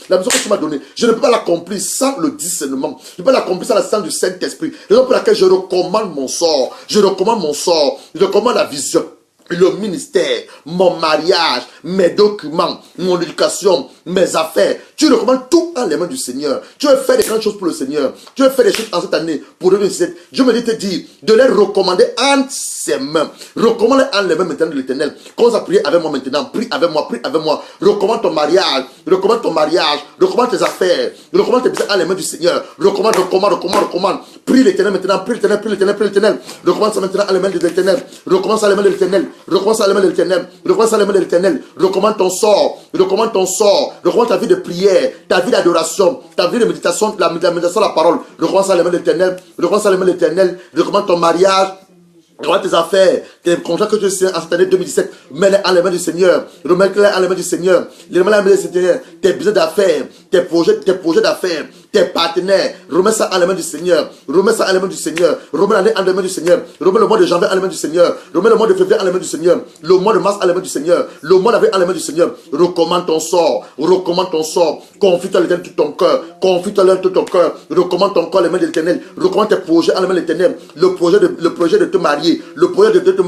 je ne peux pas l'accomplir sans le discernement. Je ne peux pas l'accomplir sans l'assistance du Saint-Esprit. Raison pour laquelle je recommande mon sort. Je recommande mon sort. Je recommande la vision, le ministère, mon mariage, mes documents, mon éducation, mes affaires. Tu recommandes tout en les mains du Seigneur. Tu veux faire des grandes choses pour le Seigneur. Tu veux faire des choses en cette année pour 2017. Dieu me dit te dire de les recommander entre ses mains. Recommande en les mains maintenant de l'Éternel. Commence à prier avec moi maintenant. Prie avec moi, prie avec moi. Recommande ton mariage. Recommande ton mariage. Recommande tes affaires. Recommande tes business en les mains du Seigneur. Recommande. Prie l'Éternel maintenant. Prie l'Éternel. Recommande ça maintenant en les mains de l'Éternel. Recommande ça en les mains de l'Éternel. Recommande ton sort. Recommande ta vie de prière, ta vie d'adoration, ta vie de méditation, la méditation de la parole. Recommande ça à les mains de l'Éternel. Recommande ton mariage. Recommande tes affaires, tes contrats que tu sais en cette année 2017, mets-les en les mains du Seigneur. Remets-les en les mains du Seigneur. Remets-les en les mains du Seigneur. Tes business d'affaires, tes projets d'affaires, tes partenaires. Remets ça en les mains du Seigneur. Remets l'année en les mains du Seigneur. Remets le mois de janvier en les mains du Seigneur. Remets le mois de février en les mains du Seigneur. Le mois de mars en les mains du Seigneur. Le mois d'avril en les mains du Seigneur. Recommande ton sort. Confie-toi l'Éternel tout ton cœur. Recommande ton corps en les mains de l'Éternel. Recommande tes projets en les mains de l'Éternel. Le projet de te marier. Le projet de te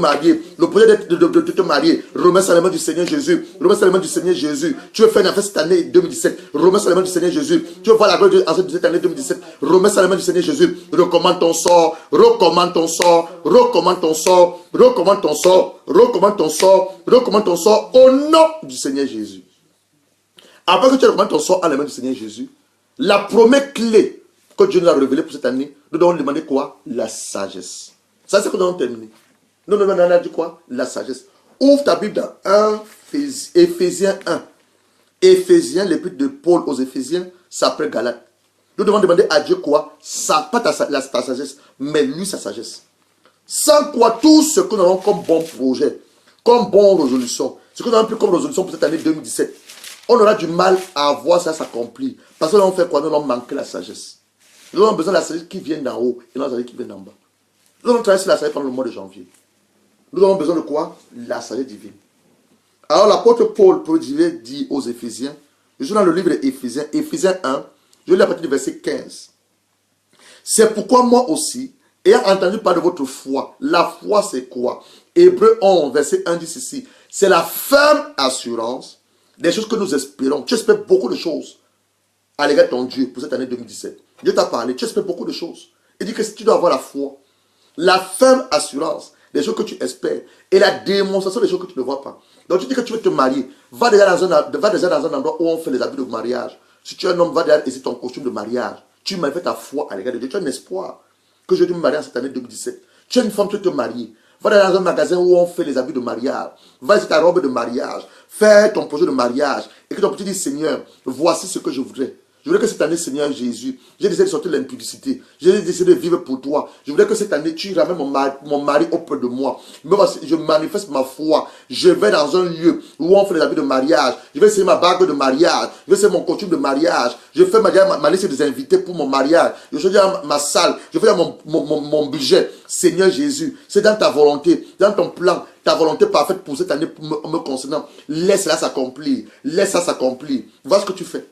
marier. Remets ça à la main du Seigneur Jésus. Tu veux faire une affaire cette année 2017. Remets ça à la main du Seigneur Jésus. Tu veux voir la gloire de Dieu en cette année 2017. Remets ça à la main du Seigneur Jésus. Recommande ton sort. Au nom du Seigneur Jésus. Après que tu recommandes ton sort à la main du Seigneur Jésus, la première clé que Dieu nous a révélée pour cette année, nous devons demander quoi? La sagesse. Ça, c'est que nous avons terminé. Nous avons dit quoi? La sagesse. Ouvre ta Bible dans Éphésiens 1. Éphésiens, l'épître de Paul aux Éphésiens, s'appelle Galates. Nous devons demander à Dieu quoi? Pas ta sagesse, mais lui sa sagesse. Sans quoi tout ce que nous avons comme bon projet, comme bonne résolution, ce que nous avons pris comme résolution pour cette année 2017, on aura du mal à voir ça s'accomplir. Parce que nous avons fait quoi? Nous avons manqué la sagesse. Nous avons besoin de la sagesse qui vient d'en haut et non la sagesse qui vient d'en bas. Nous allons travailler sur la sagesse pendant le mois de janvier. Nous avons besoin de quoi? La sagesse divine. Alors l'apôtre Paul dit aux Éphésiens, je suis dans le livre d'Éphésiens, Éphésiens 1, je lis à partir du verset 15. C'est pourquoi moi aussi, ayant entendu parler de votre foi, la foi c'est quoi? Hébreux 11, verset 1 dit ceci, c'est la ferme assurance des choses que nous espérons. Tu espères beaucoup de choses à l'égard de ton Dieu pour cette année 2017. Dieu t'a parlé, tu espères beaucoup de choses. Il dit que tu dois avoir la foi. La ferme assurance des choses que tu espères et la démonstration des choses que tu ne vois pas. Donc tu dis que tu veux te marier, va déjà dans un endroit où on fait les habits de mariage. Si tu es un homme, va derrière et c'est ton costume de mariage. Tu manifestes ta foi à l'égard de Dieu. Tu as un espoir que je te marie en cette année 2017. Tu es une femme, tu veux te marier. Va dans un magasin où on fait les habits de mariage. Va essayer ta robe de mariage. Fais ton projet de mariage. Et que ton petit dit, Seigneur, voici ce que je voudrais. Je voudrais que cette année, Seigneur Jésus, j'ai décidé de sortir de l'impudicité. J'ai décidé de vivre pour toi. Je voudrais que cette année, tu ramènes mon mari auprès de moi. Je manifeste ma foi. Je vais dans un lieu où on fait les habits de mariage. Je vais essayer ma bague de mariage. Je vais essayer mon costume de mariage. Je fais ma liste des invités pour mon mariage. Je fais ma salle. Je fais mon budget. Seigneur Jésus, c'est dans ta volonté, dans ton plan, ta volonté parfaite pour cette année me concernant. Laisse-la s'accomplir. Laisse-la s'accomplir. Voilà ce que tu fais.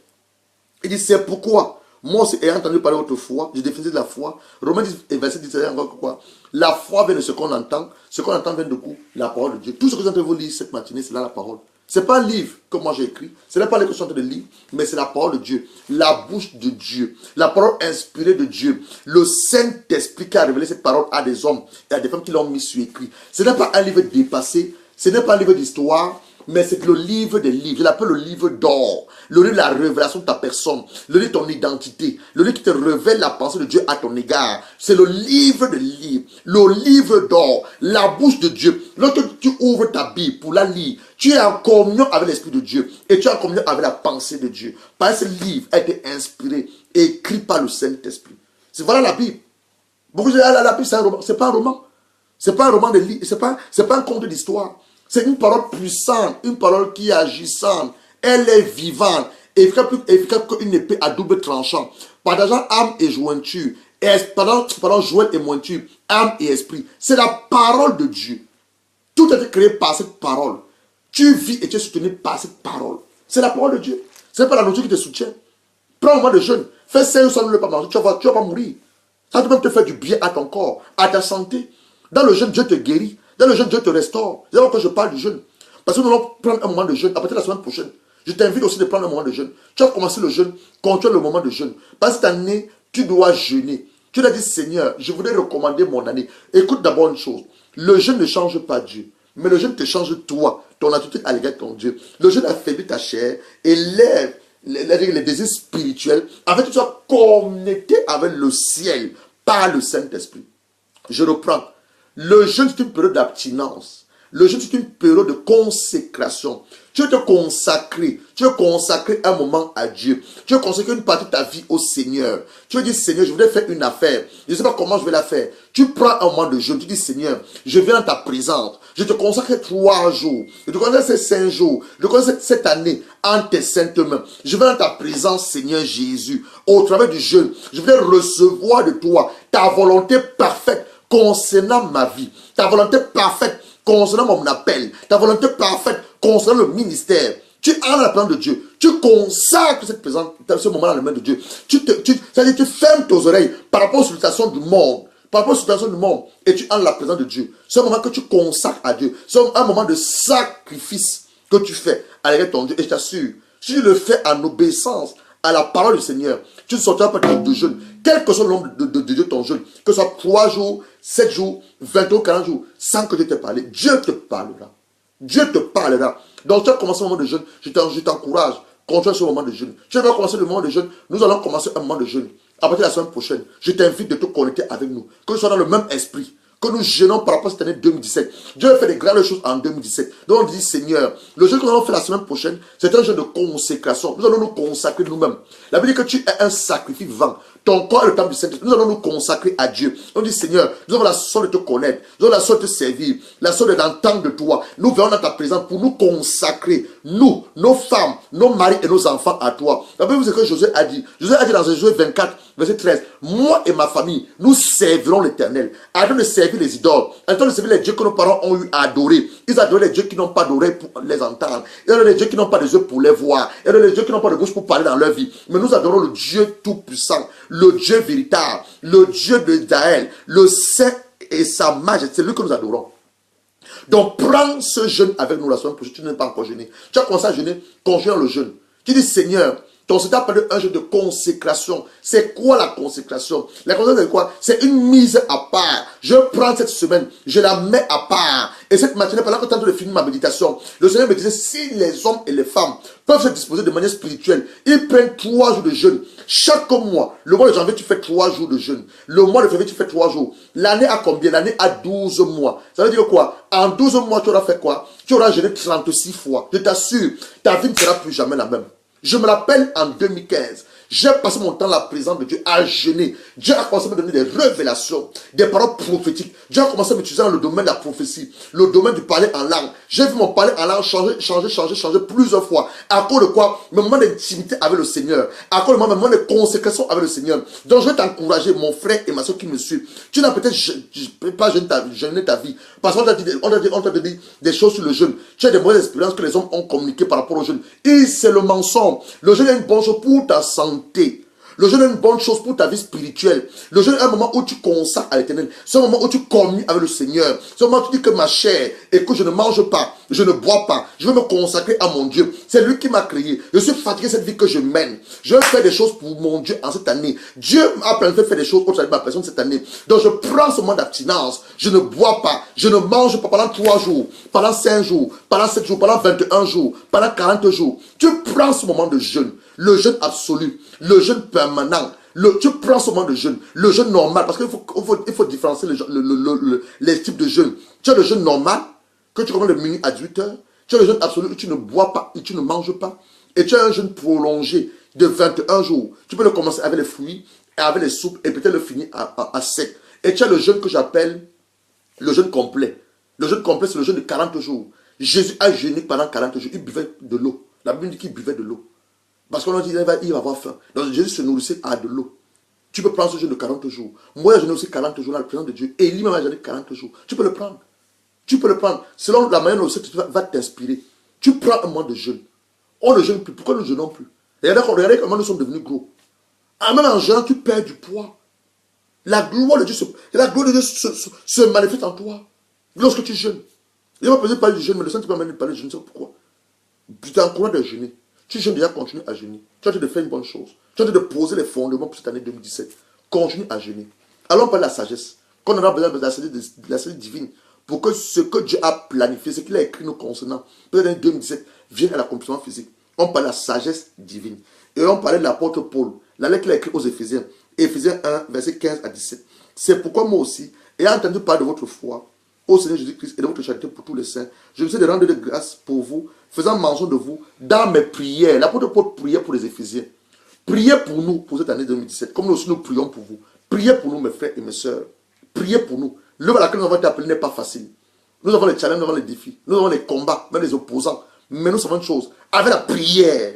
Il dit, c'est pourquoi, moi aussi, ayant entendu parler autrefois, je définissais de la foi. Romains 10 et verset 10, c'est encore quoi? La foi vient de ce qu'on entend. Ce qu'on entend vient de quoi? La parole de Dieu. Tout ce que vous entendez vous lire cette matinée, c'est là la parole. Ce n'est pas un livre que moi j'ai écrit. Ce n'est pas les que je suis en train de lire, mais c'est la parole de Dieu. La bouche de Dieu. La parole inspirée de Dieu. Le Saint-Esprit qui a révélé cette parole à des hommes et à des femmes qui l'ont mis sur écrit. Ce n'est pas un livre dépassé. Ce n'est pas un livre d'histoire. Mais c'est le livre des livres. Je l'appelle le livre d'or. Le livre de la révélation de ta personne. Le livre de ton identité. Le livre qui te révèle la pensée de Dieu à ton égard. C'est le livre des livres. Le livre d'or. La bouche de Dieu. Lorsque tu ouvres ta Bible pour la lire, tu es en communion avec l'Esprit de Dieu. Et tu es en communion avec la pensée de Dieu. Parce que ce livre a été inspiré et écrit par le Saint-Esprit. C'est voilà la Bible. Beaucoup de gens disent, la Bible c'est un roman. C'est pas un roman. C'est pas un roman de livre. C'est pas un conte d'histoire. C'est une parole puissante, une parole qui est agissante. Elle est vivante, efficace qu'une épée à double tranchant. Partageant âme et jointure. Pardon, joint et mointure. Âme et esprit. C'est la parole de Dieu. Tout a été créé par cette parole. Tu vis et tu es soutenu par cette parole. C'est la parole de Dieu. Ce n'est pas la nourriture qui te soutient. Prends un moment de jeûne. Fais 5 jours sans ne pas manger. Tu vas pas mourir. Ça peut même te faire du bien à ton corps, à ta santé. Dans le jeûne, Dieu te guérit. Dans le jeûne, Dieu te restaure. C'est pourquoi je parle du jeûne. Parce que nous allons prendre un moment de jeûne à partir de la semaine prochaine. Je t'invite aussi de prendre un moment de jeûne. Tu as commencé le jeûne, continue le moment de jeûne. Parce que cette année, tu dois jeûner. Tu dois dire, Seigneur, je voudrais recommander mon année. Écoute d'abord une chose. Le jeûne ne change pas Dieu. Mais le jeûne te change toi, ton attitude à l'égard de ton Dieu. Le jeûne affaiblit ta chair, élève les désirs spirituels, afin que tu sois connecté avec le ciel par le Saint-Esprit. Je reprends. Le jeûne, c'est une période d'abstinence. Le jeûne, c'est une période de consécration. Tu veux te consacrer. Tu veux consacrer un moment à Dieu. Tu veux consacrer une partie de ta vie au Seigneur. Tu veux dire, Seigneur, je voudrais faire une affaire. Je ne sais pas comment je vais la faire. Tu prends un moment de jeûne. Tu dis, Seigneur, je viens dans ta présence. Je te consacre 3 jours. Je te consacre ces 5 jours. Je te consacre cette année en tes saintes mains. Je viens dans ta présence, Seigneur Jésus. Au travers du jeûne, je voudrais recevoir de toi ta volonté parfaite concernant ma vie. Ta volonté parfaite concernant mon appel, ta volonté parfaite concernant le ministère. Tu as la présence de Dieu. Tu consacres cette présence, ce moment dans les mains de Dieu. C'est-à-dire tu fermes tes oreilles par rapport aux situations du monde. Par rapport aux situations du monde. Et tu as la présence de Dieu. C'est un moment que tu consacres à Dieu. C'est un moment de sacrifice que tu fais à l'égard de ton Dieu. Et je t'assure, si tu le fais en obéissance à la parole du Seigneur, tu ne sortiras pas de jeûne. Quel que soit le nombre de Dieu ton jeûne, que ce soit 3 jours, 7 jours, 20 jours, 40 jours, sans que Dieu te parle, Dieu te parlera. Dieu te parlera. Donc tu as commencé un moment de jeûne, je t'encourage, continue ce moment de jeûne. Tu vas commencer le moment de jeûne, nous allons commencer un moment de jeûne. À partir de la semaine prochaine, je t'invite de te connecter avec nous, que nous soyons dans le même esprit, que nous jeûnons par rapport à cette année 2017. Dieu a fait des grandes choses en 2017. Donc on dit, Seigneur, le jeûne que nous allons faire la semaine prochaine, c'est un jeûne de consécration. Nous allons nous consacrer nous-mêmes. La Bible dit que tu es un sacrifice vivant. Ton corps est le temple du Saint-Esprit. Nous allons nous consacrer à Dieu. On dit, Seigneur, nous avons la soif de te connaître. Nous avons la soif de te servir. La soif d'entendre de toi. Nous venons dans ta présence pour nous consacrer. Nous, nos femmes, nos maris et nos enfants à toi. La Bible dit que Josué a dit. Josué a dit dans Josué 24, verset 13. Moi et ma famille, nous servirons l'Éternel. Arrêtons de servir les idoles. Arrêtons de servir les dieux que nos parents ont eu à adorer. Ils adoraient les dieux qui n'ont pas d'oreilles pour les entendre. Ils adoraient les dieux qui n'ont pas de yeux pour les voir. Ils adoraient les dieux qui n'ont pas de bouche pour parler dans leur vie. Mais nous adorons le Dieu tout-puissant. Le Dieu véritable, le Dieu d'Israël, le Saint et sa majesté, c'est lui que nous adorons. Donc prends ce jeûne avec nous la semaine prochaine. Tu n'es pas encore jeûné. Tu as commencé à jeûner, continue le jeûne. Tu dis, Seigneur, ton Seigneur appelle un jeûne de consécration. C'est quoi la consécration? La consécration c'est quoi? C'est une mise à part. Je prends cette semaine, je la mets à part Et cette matinée, pendant que tu es en train de finir ma méditation, le Seigneur me disait, si les hommes et les femmes peuvent se disposer de manière spirituelle, ils prennent 3 jours de jeûne. Chaque mois, le mois de janvier, tu fais 3 jours de jeûne. Le mois de février, tu fais 3 jours. L'année a combien? L'année a 12 mois. Ça veut dire quoi? En 12 mois, tu auras fait quoi? Tu auras jeûné 36 fois. Je t'assure, ta vie ne sera plus jamais la même. Je me rappelle en 2015, j'ai passé mon temps à la présence de Dieu à jeûner. Dieu a commencé à me donner des révélations, des paroles prophétiques. Dieu a commencé à m'utiliser dans le domaine de la prophétie, le domaine du parler en langue. J'ai vu mon parler en langue changer plusieurs fois. À cause de quoi? Mes moments d'intimité avec le Seigneur. À cause de mes moments de consécration avec le Seigneur. Donc je vais t'encourager, mon frère et ma soeur qui me suivent. Tu n'as peut-être pas jeûné ta vie. Parce qu'on t'a dit des choses sur le jeûne. Tu as des mauvaises expériences que les hommes ont communiquées par rapport au jeûne. Et c'est le mensonge. Le jeûne est une bonne chose pour ta santé. Le jeûne est une bonne chose pour ta vie spirituelle. Le jeûne est un moment où tu consacres à l'éternel. C'est un moment où tu communies avec le Seigneur. C'est un moment où tu dis que ma chair, écoute, je ne mange pas, je ne bois pas. Je veux me consacrer à mon Dieu. C'est lui qui m'a créé. Je suis fatigué de cette vie que je mène. Je veux faire des choses pour mon Dieu en cette année. Dieu m'a planifié de faire des choses pour ma personne cette année. Donc je prends ce moment d'abstinence. Je ne bois pas. Je ne mange pas pendant 3 jours, pendant 5 jours, pendant 7 jours, pendant 21 jours, pendant 40 jours. Tu prends ce moment de jeûne. Le jeûne absolu, le jeûne permanent, tu prends ce moment de jeûne, le jeûne normal, parce qu'il faut différencier les types de jeûne. Tu as le jeûne normal, que tu commences de minuit à 18 heures, tu as le jeûne absolu où tu ne bois pas et tu ne manges pas, et tu as un jeûne prolongé de 21 jours. Tu peux le commencer avec les fruits, et avec les soupes, et peut-être le finir à sec. Et tu as le jeûne que j'appelle le jeûne complet. Le jeûne complet, c'est le jeûne de 40 jours. Jésus a jeûné pendant 40 jours, il buvait de l'eau. La Bible dit qu'il buvait de l'eau. Parce qu'on a dit il va avoir faim. Donc Jésus se nourrissait à de l'eau. Tu peux prendre ce jeûne de 40 jours. Moi, j'ai jeûné aussi 40 jours dans la présence de Dieu. Et lui-même a jeûné 40 jours. Tu peux le prendre. Tu peux le prendre. Selon la manière dont tu va t'inspirer. Tu prends un moment de jeûne. On ne jeûne plus. Pourquoi nous ne jeûnons plus? Regardez comment nous sommes devenus gros. Même en jeûnant, tu perds du poids. La gloire de Dieu se manifeste en toi. Lorsque tu jeûnes. Il va peut parler du jeûne, mais le Saint-Esprit va parler du jeûne. Je ne sais pas pourquoi. Tu t'encourages de jeûner. Tu jeûnes déjà, continue à jeûner. Tu as de faire une bonne chose. Tu as de poser les fondements pour cette année 2017. Continue à jeûner. Allons parler de la sagesse. Qu'on aura besoin de la sagesse divine. Pour que ce que Dieu a planifié, ce qu'il a écrit nous concernant, peut-être l'année 2017, vienne à l'accomplissement physique. On parle de la sagesse divine. Et on parlait de l'apôtre Paul. La lettre qu'il a écrite aux Éphésiens. Éphésiens 1, verset 15 à 17. C'est pourquoi moi aussi, ayant entendu parler de votre foi, au Seigneur Jésus-Christ et de votre charité pour tous les saints, je me suis de rendre de grâce pour vous, faisant mention de vous dans mes prières. L'apôtre Paul priait pour les Éphésiens. Priez pour nous pour cette année 2017, comme nous aussi nous prions pour vous. Priez pour nous, mes frères et mes sœurs. Priez pour nous. L'œuvre à laquelle nous avons été appelés n'est pas facile. Nous avons les challenges, nous avons les défis, nous avons les combats, même les opposants. Mais nous savons une chose, avec la prière,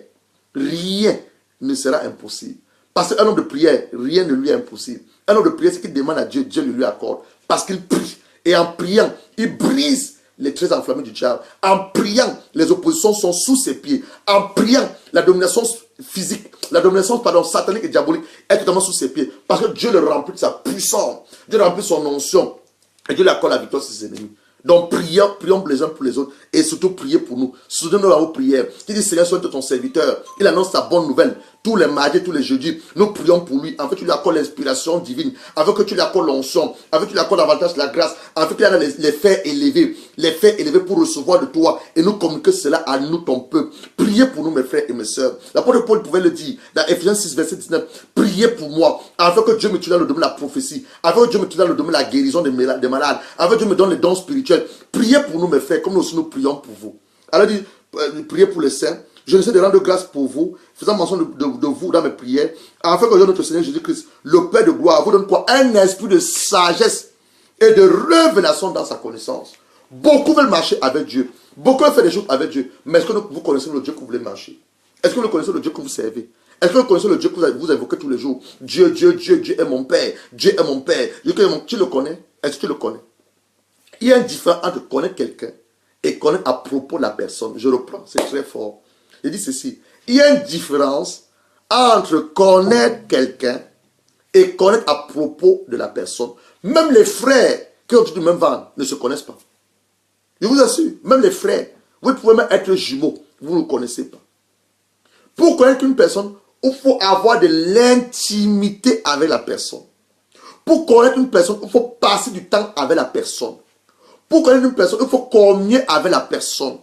rien ne sera impossible. Parce qu'un homme de prière, rien ne lui est impossible. Un homme de prière, ce qu'il demande à Dieu, Dieu le lui accorde. Parce qu'il prie. Et en priant, il brise les traits enflammés du diable. En priant, les oppositions sont sous ses pieds. En priant, la domination physique, la domination satanique et diabolique est totalement sous ses pieds. Parce que Dieu le remplit de sa puissance. Dieu le remplit de son onction. Et Dieu lui accorde la victoire sur ses ennemis. Donc prions les uns pour les autres. Et surtout priez pour nous. Soutenez-nous dans vos prières. Il dit Seigneur, sois ton serviteur. Il annonce sa bonne nouvelle. Tous les mardis, tous les jeudis, nous prions pour lui. En fait, tu lui accordes l'inspiration divine. Avec que tu lui accordes l'onction. Avec que tu lui accordes davantage la grâce. Avec qu'il a les faits élevés. Les faits élevés pour recevoir de toi. Et nous communiquer cela à nous, ton peuple. Priez pour nous, mes frères et mes sœurs. L'apôtre Paul pouvait le dire dans Ephésiens 6, verset 19. Priez pour moi. Afin que Dieu me tue dans le domaine de la prophétie. Afin que Dieu me tue dans le domaine de la guérison des malades. Afin que Dieu me donne les dons spirituels. Priez pour nous, mes frères, comme nous aussi nous prions pour vous. Alors, il dit, priez pour les saints. Je essaie de rendre grâce pour vous, faisant mention de vous dans mes prières, afin que notre Seigneur Jésus-Christ, le Père de gloire, vous donne quoi? Un esprit de sagesse et de révélation dans sa connaissance. Beaucoup veulent marcher avec Dieu. Beaucoup veulent faire des choses avec Dieu. Mais est-ce que vous connaissez le Dieu que vous voulez marcher? Est-ce que vous connaissez le Dieu que vous servez? Est-ce que vous connaissez le Dieu que vous invoquez tous les jours? Dieu, Dieu, Dieu, Dieu est mon Père. Dieu est mon Père. Tu le connais? Est-ce que tu le connais? Il y a une différence entre connaître quelqu'un et connaître à propos de la personne. Je reprends, c'est très fort. Il dit ceci. Il y a une différence entre connaître quelqu'un et connaître à propos de la personne. Même les frères qui ont du même ventre ne se connaissent pas. Je vous assure, même les frères, vous pouvez même être jumeaux, vous ne connaissez pas. Pour connaître une personne, il faut avoir de l'intimité avec la personne. Pour connaître une personne, il faut passer du temps avec la personne. Pour connaître une personne, il faut communier avec la personne.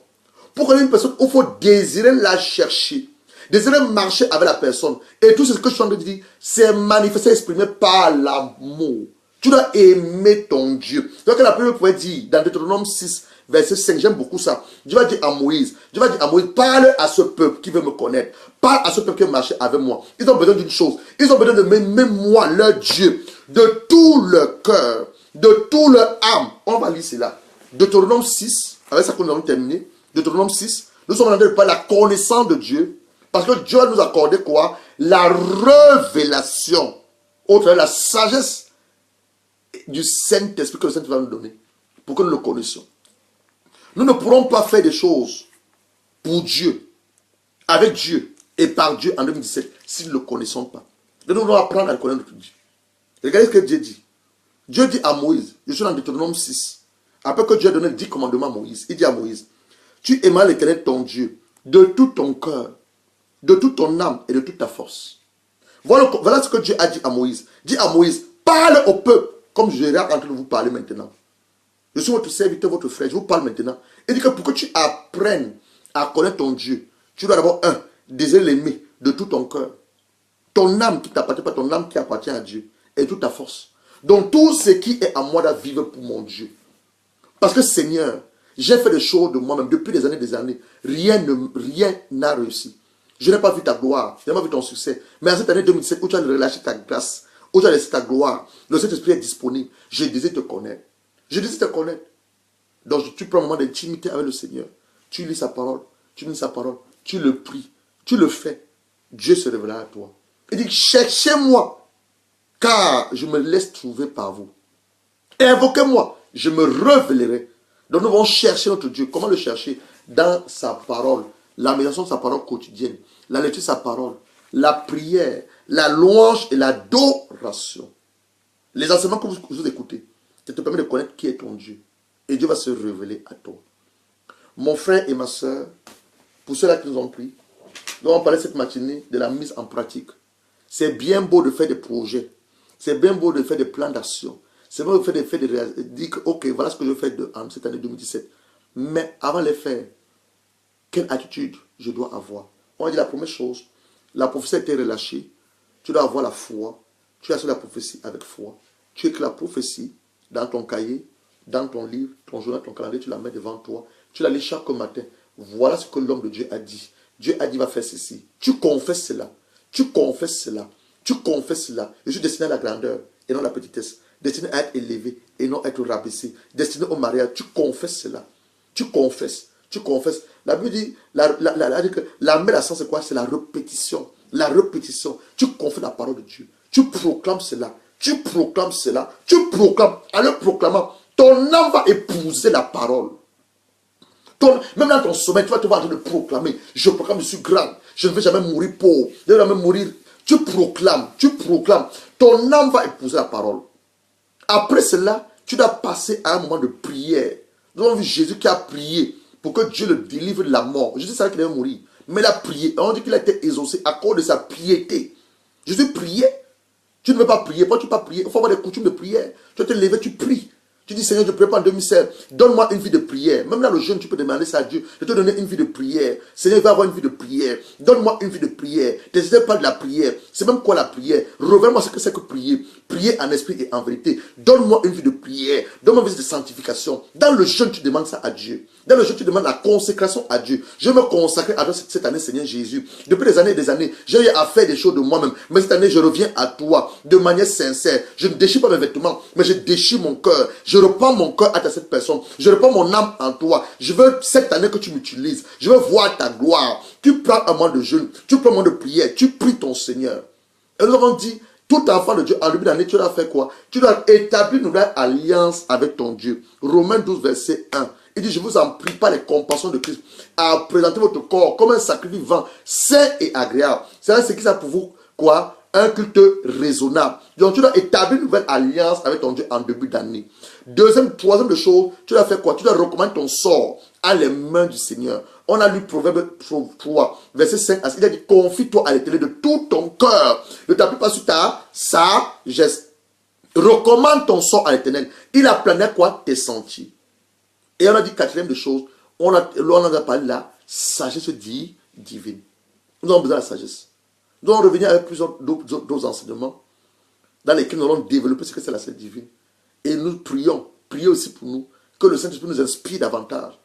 Pour connaître une personne, il faut désirer la chercher. Désirer marcher avec la personne. Et tout ce que je suis en train de dire, c'est manifesté, exprimé par l'amour. Tu dois aimer ton Dieu. Donc la Bible pourrait dire, dans Deutéronome 6, verset 5, j'aime beaucoup ça. Dieu va dire à Moïse, parle à ce peuple qui veut me connaître. Parle à ce peuple qui veut marcher avec moi. Ils ont besoin d'une chose. Ils ont besoin de m'aimer moi, leur Dieu, de tout leur cœur, de tout leur âme. On va lire cela. Deutéronome 6, avec ça que nous avons terminé. Deutéronome 6, nous sommes en train de parler de la connaissance de Dieu. Parce que Dieu nous a accordé quoi? La révélation. Au travers de la sagesse du Saint-Esprit que le Saint-Esprit va nous donner. Pour que nous le connaissions. Nous ne pourrons pas faire des choses pour Dieu, avec Dieu et par Dieu en 2017 si nous ne le connaissons pas. Donc nous devons apprendre à le connaître notre Dieu. Regardez ce que Dieu dit. Dieu dit à Moïse, je suis dans Deutéronome 6. Après que Dieu a donné 10 commandements à Moïse, il dit à Moïse, tu aimeras l'Éternel ton Dieu de tout ton cœur, de toute ton âme et de toute ta force. Voilà ce que Dieu a dit à Moïse. Dit à Moïse, parle au peuple, comme je suis en train de vous parler maintenant. Je suis votre serviteur, votre frère, je vous parle maintenant. Il dit que pour que tu apprennes à connaître ton Dieu, tu dois d'abord, désirer l'aimer de tout ton cœur. Ton âme qui t'appartient pas, ton âme qui appartient à Dieu, et toute ta force. Donc tout ce qui est à moi doit vivre pour mon Dieu. Parce que Seigneur, j'ai fait des choses de moi-même depuis des années. Rien n'a réussi. Je n'ai pas vu ta gloire, je n'ai pas vu ton succès. Mais en cette année 2017, où tu as relâché ta grâce, où tu as laissé ta gloire, le Saint-Esprit est disponible. Je désire te connaître. Je désire te connaître. Donc tu prends un moment d'intimité avec le Seigneur. Tu lis sa parole, tu le pries, tu le fais. Dieu se révélera à toi. Il dit, cherchez-moi, car je me laisse trouver par vous. Invoquez-moi, je me révélerai. Donc nous devons chercher notre Dieu. Comment le chercher? Dans sa parole, la méditation de sa parole quotidienne, la lecture de sa parole, la prière, la louange et l'adoration. Les enseignements que vous écoutez, ça te permet de connaître qui est ton Dieu. Et Dieu va se révéler à toi. Mon frère et ma soeur, pour ceux-là qui nous ont pris, nous allons parler cette matinée de la mise en pratique. C'est bien beau de faire des projets. C'est bien beau de faire des plans d'action. C'est bien beau de faire des dire que, ok, voilà ce que je fais en cette année 2017. Mais avant de les faire, quelle attitude je dois avoir? On va dire la première chose, la prophétie a été relâchée. Tu dois avoir la foi. Tu as la prophétie avec foi. Tu écris la prophétie dans ton cahier, dans ton livre, ton journal, ton calendrier, tu la mets devant toi. Tu la lis chaque matin. Voilà ce que l'homme de Dieu a dit. Dieu a dit, va faire ceci. Tu confesses cela. Tu confesses cela. Tu confesses cela. Je suis destiné à la grandeur et non à la petitesse. Destiné à être élevé et non à être rabaissé. Destiné au mariage. Tu confesses cela. Tu confesses. Tu confesses. La Bible dit, la meilleure sens c'est quoi? C'est la répétition. La répétition. Tu confesses la parole de Dieu. Tu proclames cela. Tu proclames cela. Tu proclames. En le proclamant, ton âme va épouser la parole. Même dans ton sommeil, tu vas te voir en train de proclamer. Je proclame, je suis grand. Je ne vais jamais mourir pauvre. Je ne vais jamais mourir. Tu proclames. Tu proclames. Ton âme va épouser la parole. Après cela, tu dois passer à un moment de prière. Nous avons vu Jésus qui a prié pour que Dieu le délivre de la mort. Jésus savait qu'il allait mourir. Mais il a prié. On dit qu'il a été exaucé à cause de sa piété. Jésus priait. Tu ne veux pas prier. Pourquoi tu ne veux pas prier? Il faut avoir des coutumes de prière. Tu vas te lever, tu pries. Tu dis, Seigneur, je prie pas en 2016. Donne-moi une vie de prière. Même là, le jeune, tu peux demander ça à Dieu. Je te donner une vie de prière. Seigneur, il va avoir une vie de prière. Donne-moi une vie de prière. N'hésitez pas de la prière. C'est même quoi la prière? Révèle-moi ce que c'est que prier. Prier en esprit et en vérité. Donne-moi une vie de prière. Donne-moi une vie de sanctification. Dans le jeûne, tu demandes ça à Dieu. Dans le jeûne, tu demandes la consécration à Dieu. Je vais me consacrer à toi cette année, Seigneur Jésus. Depuis des années et des années, j'ai eu à faire des choses de moi-même. Mais cette année, je reviens à toi de manière sincère. Je ne déchire pas mes vêtements, mais je déchire mon cœur. Je reprends mon cœur à cette personne. Je reprends mon âme en toi. Je veux cette année que tu m'utilises. Je veux voir ta gloire. Tu prends un moment de jeûne. Tu prends un moment de prière. Tu pries ton Seigneur. Et nous avons dit, tout enfant de Dieu, en début d'année, tu dois faire quoi? Tu dois établir une nouvelle alliance avec ton Dieu. Romains 12, verset 1. Il dit, je vous en prie par les compassions de Christ à présenter votre corps comme un sacrifice vivant, saint et agréable. C'est ce qui ça pour vous, quoi? Un culte raisonnable. Donc tu dois établir une nouvelle alliance avec ton Dieu en début d'année. Troisième chose, tu dois faire quoi? Tu dois recommander ton sort à les mains du Seigneur. On a lu Proverbe 3, verset 5. Il a dit, confie-toi à l'Éternel de tout ton cœur. Ne t'appuie pas sur ta sagesse. Recommande ton sort à l'Éternel. Il aplanait quoi? Tes sentiers. Et on a dit quatrième de choses, on a parlé de la sagesse divine. Nous avons besoin de la sagesse. Nous allons revenir avec plusieurs d'autres enseignements dans lesquels nous allons développer ce que c'est la sagesse divine. Et nous prions aussi pour nous, que le Saint-Esprit nous inspire davantage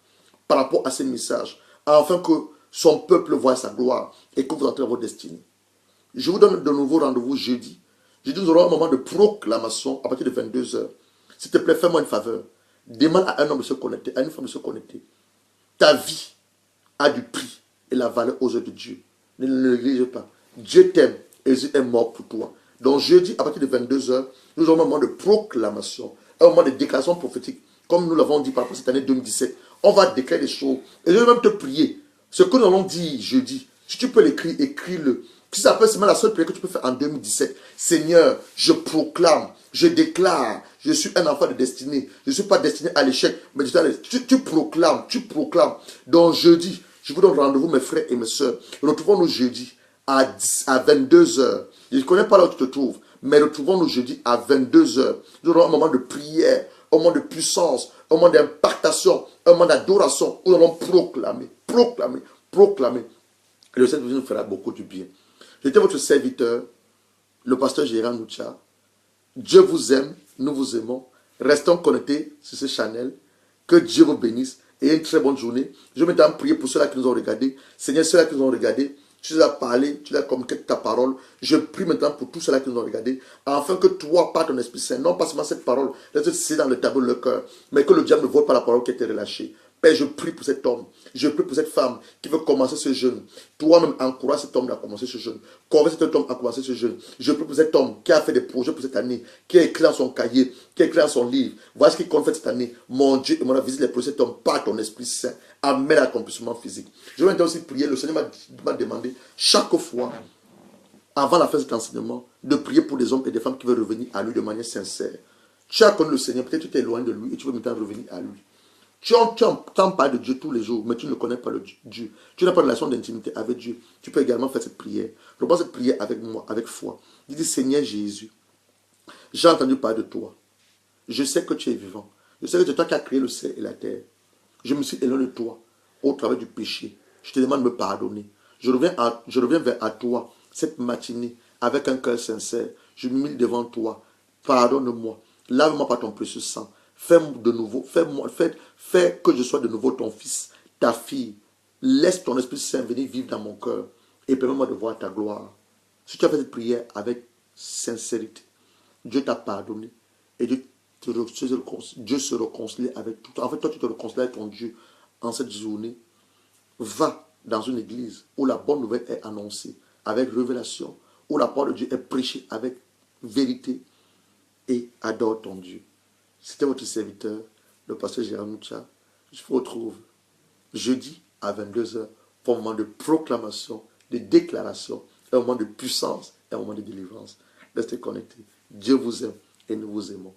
par rapport à ces messages, afin que son peuple voie sa gloire et que vous entrez dans votre destinée. Je vous donne de nouveau rendez-vous jeudi. Jeudi, nous aurons un moment de proclamation à partir de 22 heures. S'il te plaît, fais-moi une faveur. Demande à un homme de se connecter, à une femme de se connecter. Ta vie a du prix et la valeur aux yeux de Dieu. Ne le néglige pas. Dieu t'aime et Jésus est mort pour toi. Donc jeudi, à partir de 22 heures, nous aurons un moment de proclamation, un moment de déclaration prophétique. Comme nous l'avons dit par rapport à cette année 2017, on va déclarer des choses. Et je vais même te prier. Ce que nous allons dire jeudi, si tu peux l'écrire, écris-le. Si ça peut, c'est même la seule prière que tu peux faire en 2017. Seigneur, je proclame, je déclare, je suis un enfant de destinée. Je ne suis pas destiné à l'échec, mais tu proclames. Donc jeudi, je vous donne rendez-vous, mes frères et mes soeurs. Retrouvons-nous jeudi à 22 heures. Je ne connais pas là où tu te trouves, mais retrouvons-nous jeudi à 22 heures. Nous aurons un moment de prière, un moment de puissance, un moment d'impactation, un moment d'adoration, où nous allons proclamer. Et le Seigneur nous fera beaucoup du bien. J'étais votre serviteur, le pasteur Gérard Noucha. Dieu vous aime, nous vous aimons. Restons connectés sur ce channel. Que Dieu vous bénisse et une très bonne journée. Je vais maintenant prier pour ceux-là qui nous ont regardés. Seigneur, ceux-là qui nous ont regardés, tu les as parlé, tu les as communiqué ta parole. Je prie maintenant pour tous ceux-là qui nous ont regardés, afin que toi, par ton Esprit Saint, non pas seulement cette parole, c'est dans le tableau de leur cœur, mais que le diable ne vole pas la parole qui a été relâchée. Père, je prie pour cet homme, je prie pour cette femme qui veut commencer ce jeûne. Toi-même, encourage cet homme à commencer ce jeûne. Convainc cet homme à commencer ce jeûne. Je prie pour cet homme qui a fait des projets pour cette année, qui a écrit dans son cahier, qui a écrit dans son livre. Voilà ce qu'il compte faire cette année. Mon Dieu, et mon visite les projets de cet homme par ton Esprit Saint. Amène l'accomplissement physique. Je vais maintenant aussi prier. Le Seigneur m'a demandé chaque fois, avant la fin de cet enseignement, de prier pour des hommes et des femmes qui veulent revenir à lui de manière sincère. Tu as connu le Seigneur, peut-être tu t'es loin de lui et tu veux maintenant revenir à lui. Tu entends parler de Dieu tous les jours, mais tu ne connais pas le Dieu. Tu n'as pas de relation d'intimité avec Dieu. Tu peux également faire cette prière. Reprends cette prière avec moi, avec foi. Dis, Seigneur Jésus, j'ai entendu parler de toi. Je sais que tu es vivant. Je sais que c'est toi qui as créé le ciel et la terre. Je me suis éloigné de toi au travers du péché. Je te demande de me pardonner. Je reviens vers toi cette matinée avec un cœur sincère. Je me mets devant toi. Pardonne-moi. Lave-moi par ton précieux sang. Fais-moi de nouveau. Fais que je sois de nouveau ton fils, ta fille. Laisse ton Esprit Saint venir vivre dans mon cœur et permets-moi de voir ta gloire. Si tu as fait cette prière avec sincérité, Dieu t'a pardonné et Dieu se réconcilie avec tout. En fait, toi, tu te réconcilies avec ton Dieu en cette journée. Va dans une église où la bonne nouvelle est annoncée avec révélation, où la parole de Dieu est prêchée avec vérité et adore ton Dieu. C'était votre serviteur, le pasteur Gérard Noucha. Je vous retrouve jeudi à 22 heures pour un moment de proclamation, de déclaration, un moment de puissance et un moment de délivrance. Restez connectés. Dieu vous aime et nous vous aimons.